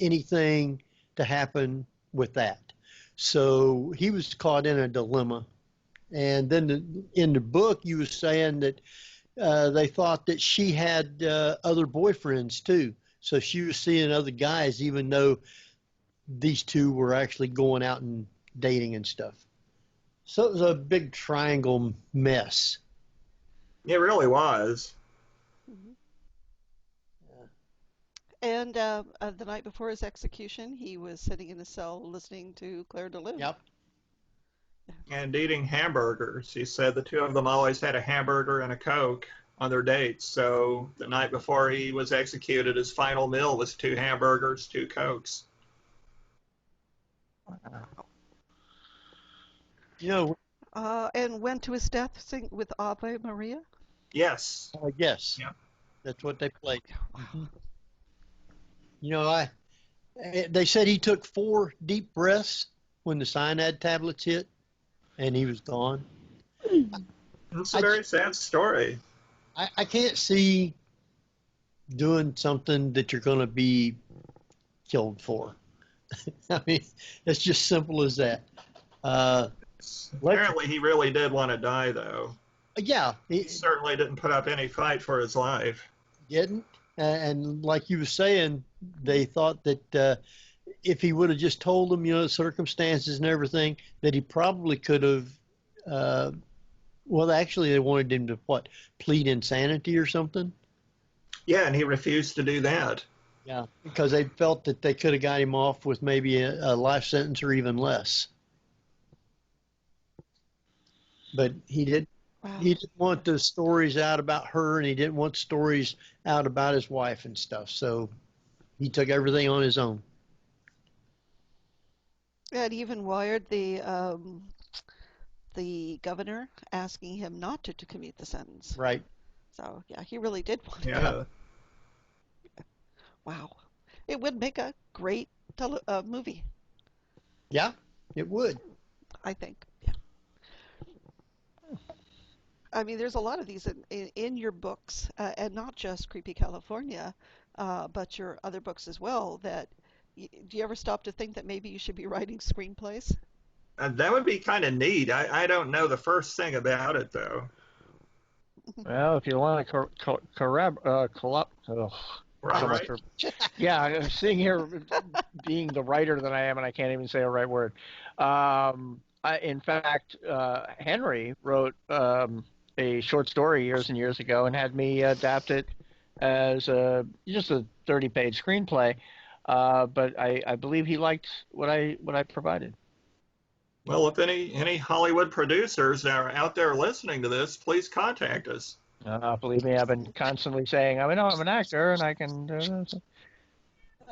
anything to happen with that. So he was caught in a dilemma. And then in the book, you were saying that they thought that she had other boyfriends too. So she was seeing other guys, even though these two were actually going out and dating and stuff. So it was a big triangle mess. It really was. And the night before his execution, he was sitting in a cell listening to Claire de Lune. Yep. And eating hamburgers. He said the two of them always had a hamburger and a Coke on their dates. So the night before he was executed, his final meal was 2 hamburgers, 2 Cokes. You know. And went to his death sing with Ave Maria? Yes. Yes. Yeah. That's what they played. Mm-hmm. You know, they said he took 4 deep breaths when the cyanide tablets hit, and he was gone. It's a very sad story. I can't see doing something that you're going to be killed for. I mean, it's just simple as that. Apparently, he really did want to die, though. Yeah. He certainly didn't put up any fight for his life. Didn't. And like you were saying, they thought that if he would have just told them, you know, the circumstances and everything, that he probably could have, well, actually, they wanted him to, plead insanity or something? Yeah, and he refused to do that. Yeah, because they felt that they could have got him off with maybe a life sentence or even less. But he did. Wow. He didn't want the stories out about her, and he didn't want stories out about his wife and stuff. So he took everything on his own. And even wired the governor asking him not to commute the sentence. Right. So yeah, he really did want to. Yeah. Wow, it would make a great movie. Yeah, it would. I think. Yeah. I mean, there's a lot of these in your books, and not just Creepy California, but your other books as well. That do you ever stop to think that maybe you should be writing screenplays? That would be kind of neat. I don't know the first thing about it, though. Well, if you want to Right. Yeah, I'm sitting here being the writer that I am, and I can't even say a right word. In fact, Henry wrote a short story years and years ago and had me adapt it as just a 30-page screenplay. But I believe he liked what I provided. Well, if any Hollywood producers are out there listening to this, please contact us. Believe me, I've been constantly saying, I'm an actor, and I can do this.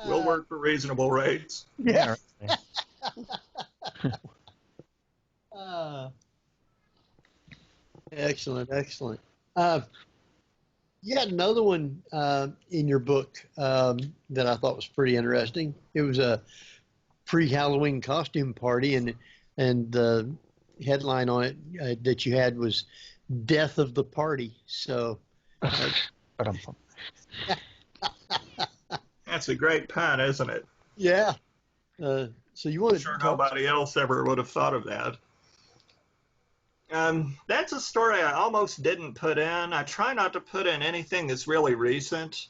We'll work for reasonable rates. Yeah. Excellent. You had another one in your book that I thought was pretty interesting. It was a pre-Halloween costume party, and the headline on it that you had was "Death of the Party." So that's a great pun, isn't it? Yeah. So you want to? Sure, nobody else ever would have thought of that. That's a story I almost didn't put in. I try not to put in anything that's really recent.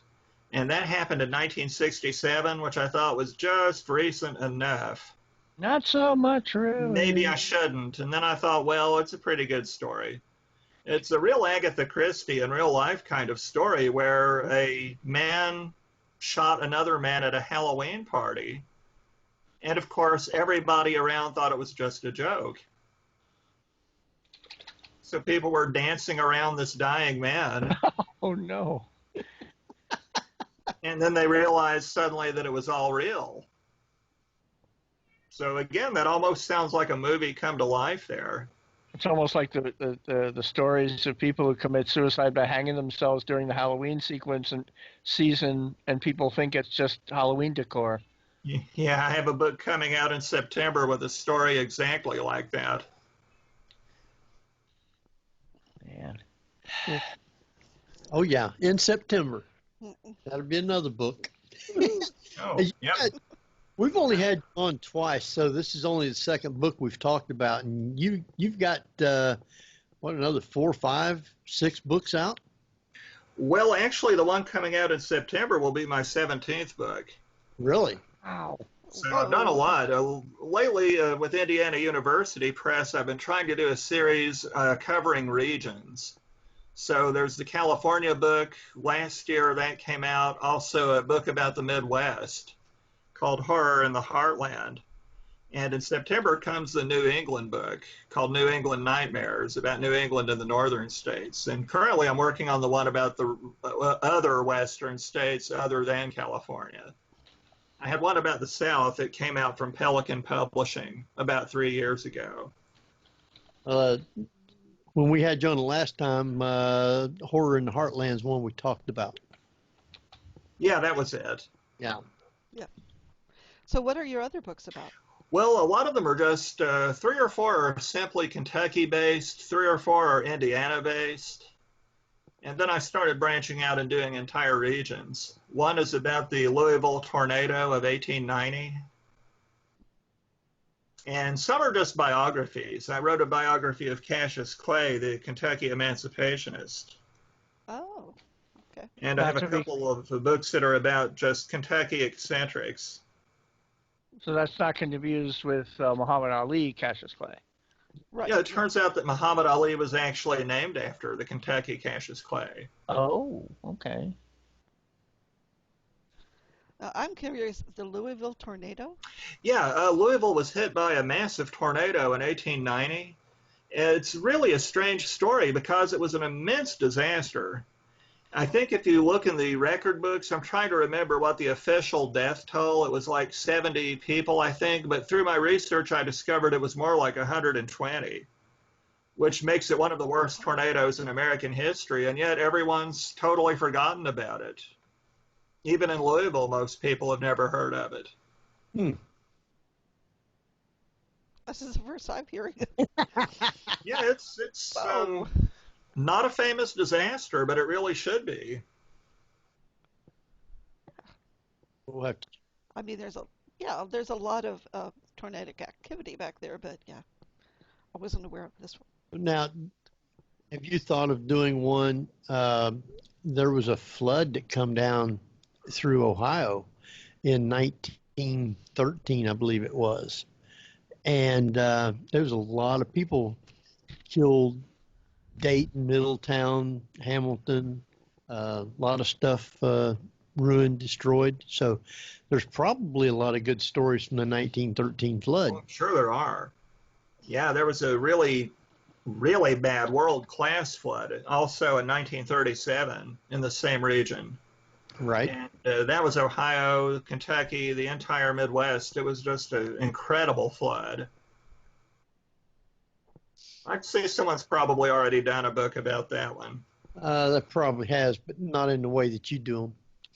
And that happened in 1967, which I thought was just recent enough. Not so much, really. Maybe I shouldn't. And then I thought, well, it's a pretty good story. It's a real Agatha Christie in real life kind of story where a man shot another man at a Halloween party. And of course, everybody around thought it was just a joke. So people were dancing around this dying man. Oh, no. And then they realized suddenly that it was all real. So again, that almost sounds like a movie come to life there. It's almost like the stories of people who commit suicide by hanging themselves during the Halloween season, and people think it's just Halloween decor. Yeah, I have a book coming out in September with a story exactly like that. Man. Oh, yeah, in September. That'll be another book. Oh, yep. We've only had you on twice, so this is only the second book we've talked about, and you've got another 4, 5, 6 books out? Well, actually, the one coming out in September will be my 17th book. Really? Wow. So I've done a lot. Lately, with Indiana University Press, I've been trying to do a series covering regions. So there's the California book. Last year that came out. Also a book about the Midwest called Horror in the Heartland. And in September comes the New England book called New England Nightmares, about New England and the northern states. And currently I'm working on the one about the other western states other than California. I had one about the South that came out from Pelican Publishing about 3 years ago. When we had you on the last time, Horror in the Heartland is one we talked about. Yeah, that was it. Yeah. Yeah. So what are your other books about? Well, a lot of them are just 3 or 4 are simply Kentucky-based, 3 or 4 are Indiana-based. And then I started branching out and doing entire regions. One is about the Louisville tornado of 1890. And some are just biographies. I wrote a biography of Cassius Clay, the Kentucky emancipationist. Oh, okay. And I have a couple of books that are about just Kentucky eccentrics. So that's not confused with Muhammad Ali, Cassius Clay. Right. Yeah, it turns out that Muhammad Ali was actually named after the Kentucky Cassius Clay. Oh, okay. I'm curious, the Louisville tornado? Yeah, Louisville was hit by a massive tornado in 1890. It's really a strange story because it was an immense disaster. I think if you look in the record books, I'm trying to remember what the official death toll, it was like 70 people, I think, but through my research, I discovered it was more like 120, which makes it one of the worst tornadoes in American history, and yet everyone's totally forgotten about it. Even in Louisville, most people have never heard of it. This is the first I'm hearing it. Yeah, it's not a famous disaster, but it really should be. What? I mean, there's a lot of tornadic activity back there, but yeah, I wasn't aware of this one. Now, have you thought of doing one? There was a flood that come down through Ohio in 1913, I believe it was. And there was a lot of people killed. Dayton, Middletown, Hamilton, a lot of stuff ruined, destroyed. So there's probably a lot of good stories from the 1913 flood. Well, I'm sure there are. Yeah, there was a really, really bad world-class flood also in 1937 in the same region. Right. And that was Ohio, Kentucky, the entire Midwest. It was just an incredible flood. I'd say someone's probably already done a book about that one. That probably has, but not in the way that you do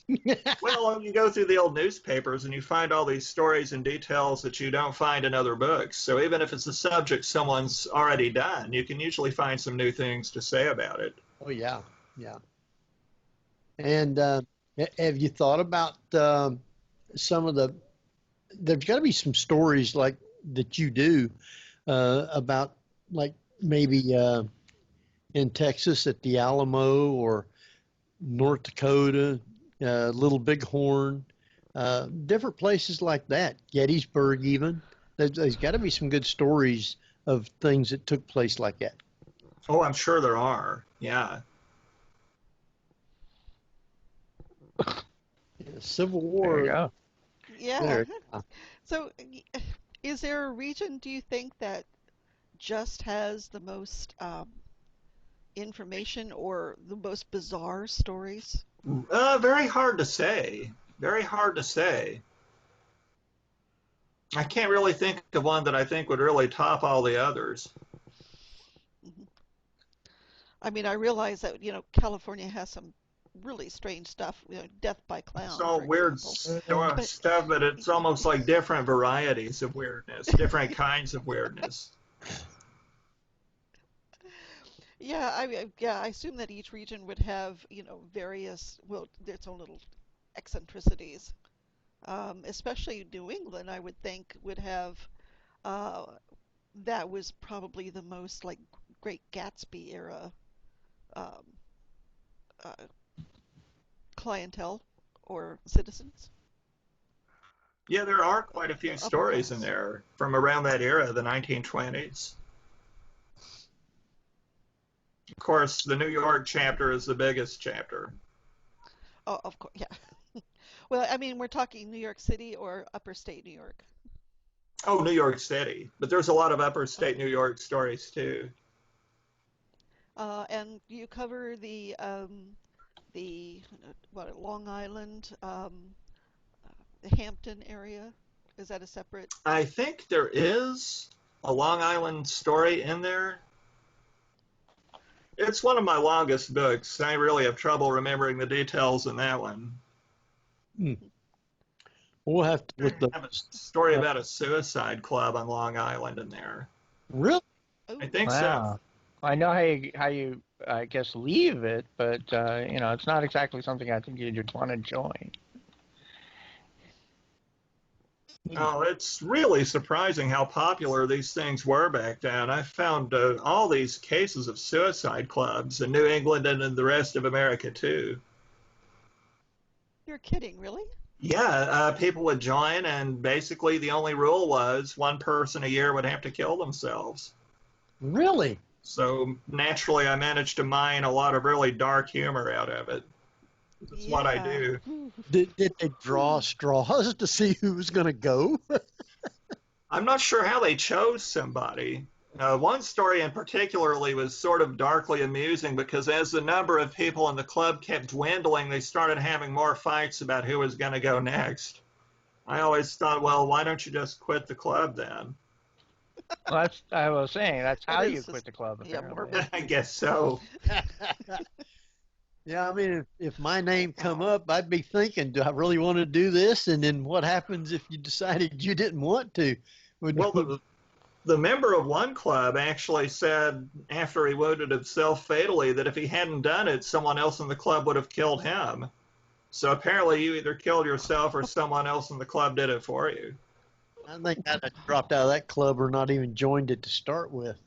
them. Well, you go through the old newspapers and you find all these stories and details that you don't find in other books. So even if it's a subject someone's already done, you can usually find some new things to say about it. Oh, yeah, yeah. And have you thought about some of there's got to be some stories like that you do about like maybe in Texas at the Alamo or North Dakota, Little Bighorn, different places like that, Gettysburg even. There's got to be some good stories of things that took place like that. Oh, I'm sure there are. Yeah. Civil There War. you go. Yeah. There. So, is there a region, do you think, that just has the most information or the most bizarre stories? Very hard to say. Very hard to say. I can't really think of one that I think would really top all the others. Mhm. I mean, I realize that, California has some really strange stuff, death by clown, It's all for weird example. But stuff, but it's almost like different varieties of weirdness, different kinds of weirdness. yeah, I assume that each region would have, various, well, its own little eccentricities. Especially New England, I would think, would have, uh, that was probably the most like Great Gatsby era um, uh, clientele or citizens, Yeah, there are quite a few upper stories in class. there from around that era, the 1920s. Of course, the New York chapter is the biggest chapter. Oh, of course, yeah. Well, I mean, we're talking New York City or upper state New York. Oh, New York City. But there's a lot of upper state Okay. New York stories too. And you cover the what, Long Island, the Hampton area. Is that a separate? I think there is a Long Island story in there. It's one of my longest books. I really have trouble remembering the details in that one. Hmm. We'll have to I with the have a story uh, about a suicide club on Long Island in there. really. I Oh, think so. Wow. I know how you I guess leave it, but it's not exactly something I think you'd want to join. Oh, it's really surprising how popular these things were back then. I found all these cases of suicide clubs in New England and in the rest of America too. you're kidding, really? Yeah, people would join, and basically the only rule was one person a year would have to kill themselves. Really? So naturally, I managed to mine a lot of really dark humor out of it. That's what I Yeah. do. Did they draw straws to see who was going to go? I'm not sure how they chose somebody. One story in particularly was sort of darkly amusing because as the number of people in the club kept dwindling, they started having more fights about who was going to go next. I always thought, well, why don't you just quit the club then? Well, I was saying that's That how you is quit just, the club yeah, apparently. morbid. I guess so. Yeah, I mean, if my name come up, I'd be thinking, do I really want to do this? And then what happens if you decided you didn't want to? Well, the member of one club actually said after he wounded himself fatally that if he hadn't done it, someone else in the club would have killed him. So apparently you either killed yourself or someone else in the club did it for you. I think I'd have dropped out of that club or not even joined it to start with.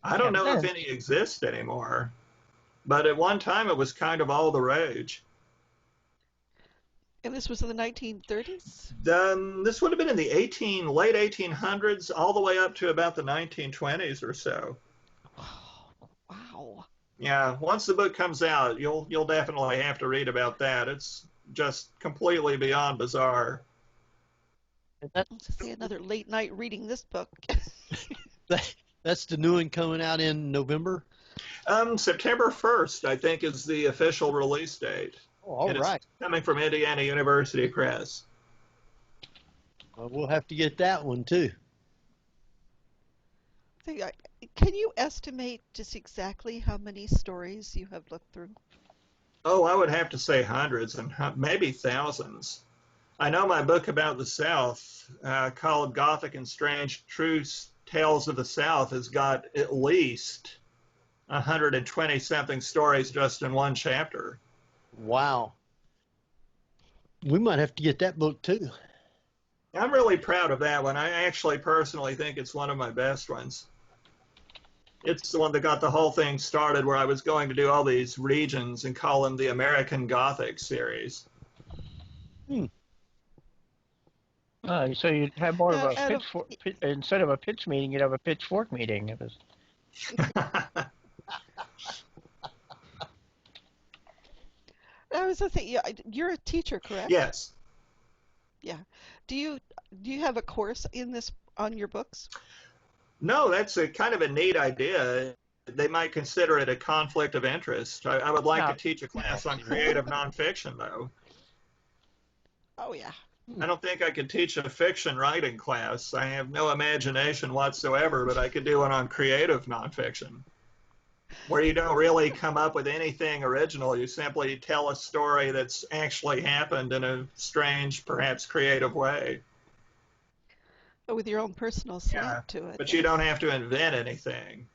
I Yeah, don't but know if then any exist anymore, but at one time it was kind of all the rage. And this was in the 1930s? This would have been in the late 1800s, all the way up to about the 1920s or so. Wow. Yeah, once the book comes out, you'll definitely have to read about that. It's just completely beyond bizarre. And that, Let's say another late night reading this book. that's the new one coming out in November. September 1st, I think, is the official release date. Oh, all And right. it's coming from Indiana University Press. Well, we'll have to get that one too. So, can you estimate just exactly how many stories you have looked through? Oh, I would have to say hundreds and maybe thousands. I know my book about the South, called Gothic and Strange True Tales of the South, has got at least 120 something stories just in one chapter. Wow. We might have to get that book too. I'm really proud of that one. I actually personally think it's one of my best ones. It's the one that got the whole thing started, where I was going to do all these regions and call them the American Gothic series. So you'd have more of a Adam, pitchfork, instead of a pitch meeting, you'd have a pitchfork meeting. It was... I was thinking, yeah, you're a teacher, correct? Yes. Yeah. Do you have a course in this on your books? No, that's a kind of a neat idea. They might consider it a conflict of interest. I would like to teach a class on creative nonfiction, though. Oh, yeah. I don't think I could teach a fiction writing class. I have no imagination whatsoever, but I could do one on creative nonfiction, where you don't really come up with anything original. You simply tell a story that's actually happened in a strange, perhaps creative way. With your own personal slant to it. But you don't have to invent anything.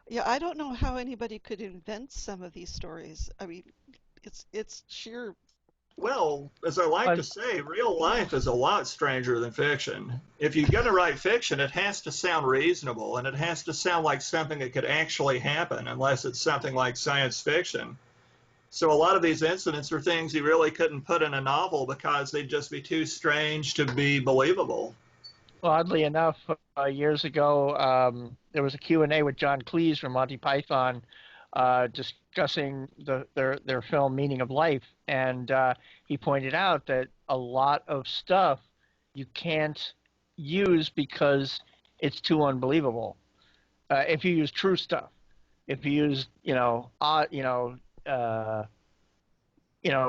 Yeah, I don't know how anybody could invent some of these stories. I mean, it's sheer. Well, as I like to say, real life is a lot stranger than fiction. If you're going to write fiction, it has to sound reasonable, and it has to sound like something that could actually happen, unless it's something like science fiction. So a lot of these incidents are things you really couldn't put in a novel because they'd just be too strange to be believable. Well, oddly enough, years ago, there was a Q&A with John Cleese from Monty Python discussing their film Meaning of Life, and he pointed out that a lot of stuff you can't use because it's too unbelievable. If you use true stuff, if you use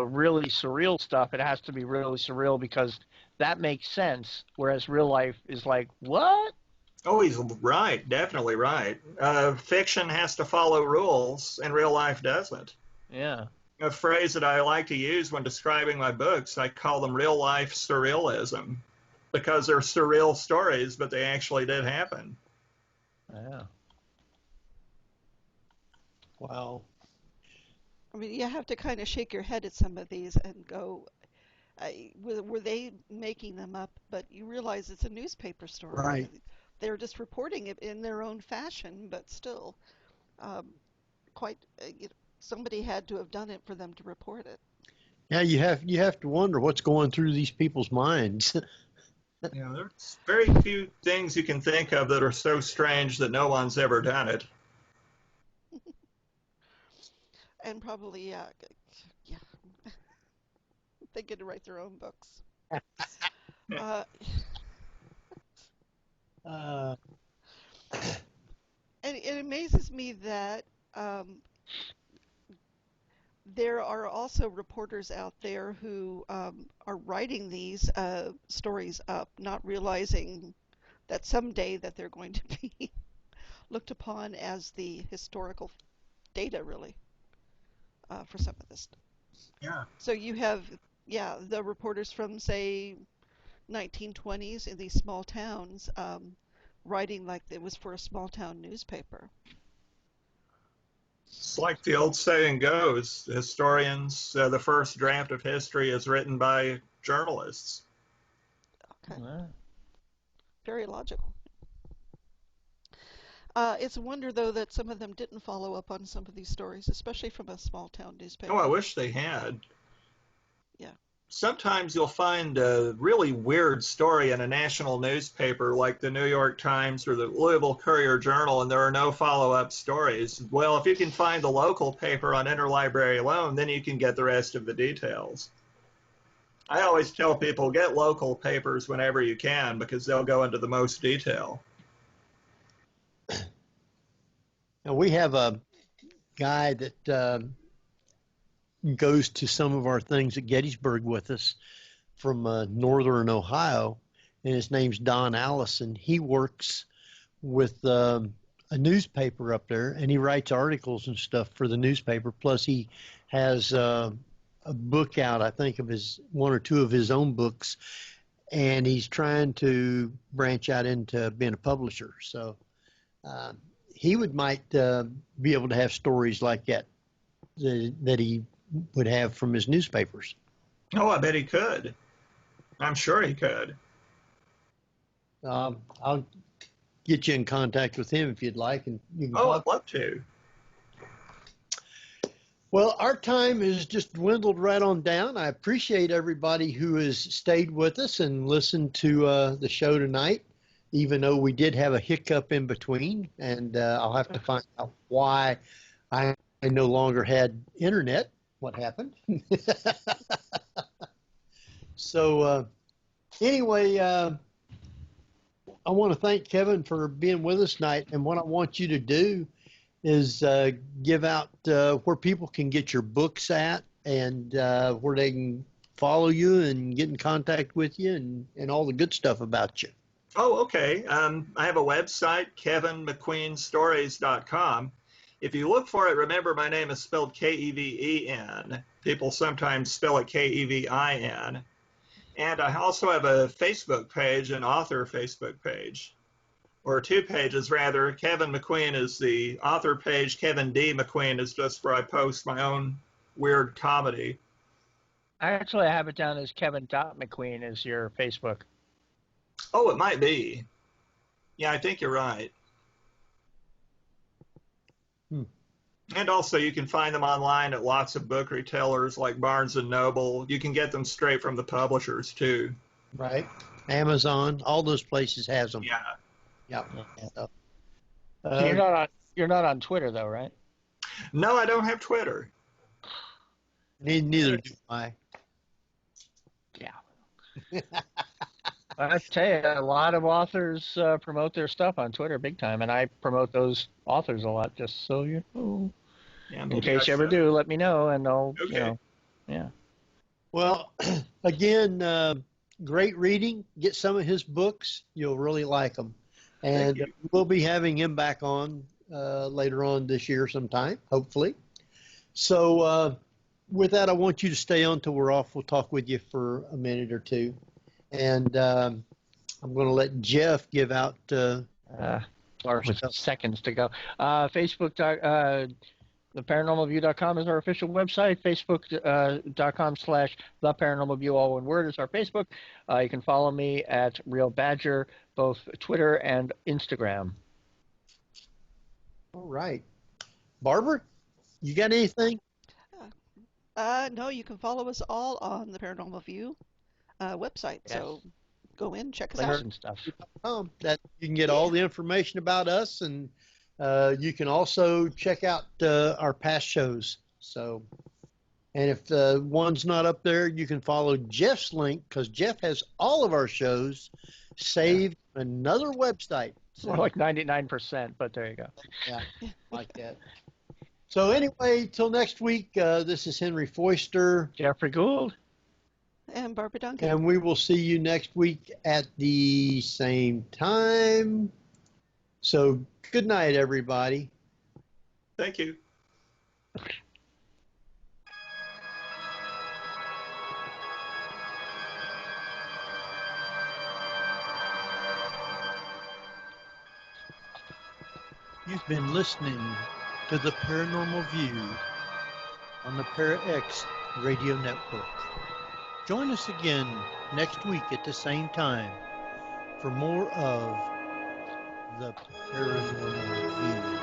really surreal stuff, it has to be really surreal because that makes sense. Whereas real life is like, what? Oh, he's right. Definitely right. Fiction has to follow rules, and real life doesn't. Yeah. A phrase that I like to use when describing my books, I call them real life surrealism, because they're surreal stories, but they actually did happen. Yeah. Wow. I mean, you have to kind of shake your head at some of these and go, were they making them up? But you realize it's a newspaper story. Right. They're just reporting it in their own fashion, but still, somebody had to have done it for them to report it. Yeah, you have to wonder what's going through these people's minds. Yeah, there's very few things you can think of that are so strange that no one's ever done it. And probably, yeah, they get to write their own books. And it amazes me that there are also reporters out there who are writing these stories up, not realizing that someday that they're going to be looked upon as the historical data, really, for some of this. Yeah. So you have, the reporters from, say, 1920s in these small towns writing like it was for a small town newspaper. It's like the old saying goes, historians, the first draft of history is written by journalists. Okay. Yeah. Very logical. It's a wonder, though, that some of them didn't follow up on some of these stories, especially from a small town newspaper. Oh, I wish they had. Yeah. Sometimes you'll find a really weird story in a national newspaper like the New York Times or the Louisville Courier-Journal, and there are no follow-up stories. Well, if you can find the local paper on interlibrary alone, then you can get the rest of the details. I always tell people, get local papers whenever you can, because they'll go into the most detail. Now, we have a guy that goes to some of our things at Gettysburg with us from northern Ohio, and his name's Don Allison. He works with a newspaper up there, and he writes articles and stuff for the newspaper. Plus, he has a book out, I think, of his one or two of his own books, and he's trying to branch out into being a publisher. So he might be able to have stories like that he would have from his newspapers. Oh, I bet he could. I'm sure he could. I'll get you in contact with him if you'd like. And you can I'd love to. Well, our time has just dwindled right on down. I appreciate everybody who has stayed with us and listened to the show tonight, even though we did have a hiccup in between, and I'll have to find out why I no longer had internet. What happened? So anyway, I want to thank Kevin for being with us tonight, and what I want you to do is give out where people can get your books at, and where they can follow you and get in contact with you, and all the good stuff about you. Oh, okay. I have a website, KevenMcQueenStories.com. If you look for it, remember my name is spelled Keven. People sometimes spell it Kevin. And I also have a Facebook page, an author Facebook page. Or two pages, rather. Keven McQueen is the author page. Kevin D. McQueen is just where I post my own weird comedy. Actually, I have it down as Kevin.McQueen is your Facebook. Oh, it might be. Yeah, I think you're right. And also, you can find them online at lots of book retailers like Barnes & Noble. You can get them straight from the publishers, too. Right. Amazon, all those places has them. Yeah. Yep. So you're not on Twitter though, right? No, I don't have Twitter. Neither do I. Yeah. I tell you, a lot of authors promote their stuff on Twitter big time, and I promote those authors a lot, just so you know. Yeah, in case you ever do, let me know, and I'll, okay. Yeah. Well, again, great reading. Get some of his books. You'll really like them. And we'll be having him back on later on this year sometime, hopefully. So with that, I want you to stay on till we're off. We'll talk with you for a minute or two. And I'm going to let Jeff give out seconds to go. Facebook, theparanormalview.com is our official website. Facebook.com/theparanormalview, all one word, is our Facebook. You can follow me at Real Badger, both Twitter and Instagram. All right. Barbara, you got anything? No, you can follow us all on the Paranormal View website. Yes. So go in, check us out. And stuff. That you can get all the information about us, and you can also check out our past shows. So, and if one's not up there, you can follow Jeff's link, because Jeff has all of our shows saved on another website. So, more like 99%, but there you go. Yeah, like that. So anyway, till next week, this is Henry Foister. Geoffrey Gould. And Barbara Duncan. And we will see you next week at the same time. So good night, everybody. Thank you. You've been listening to the Paranormal View on the Para-X Radio Network. Join us again next week at the same time for more of the Paranormal View.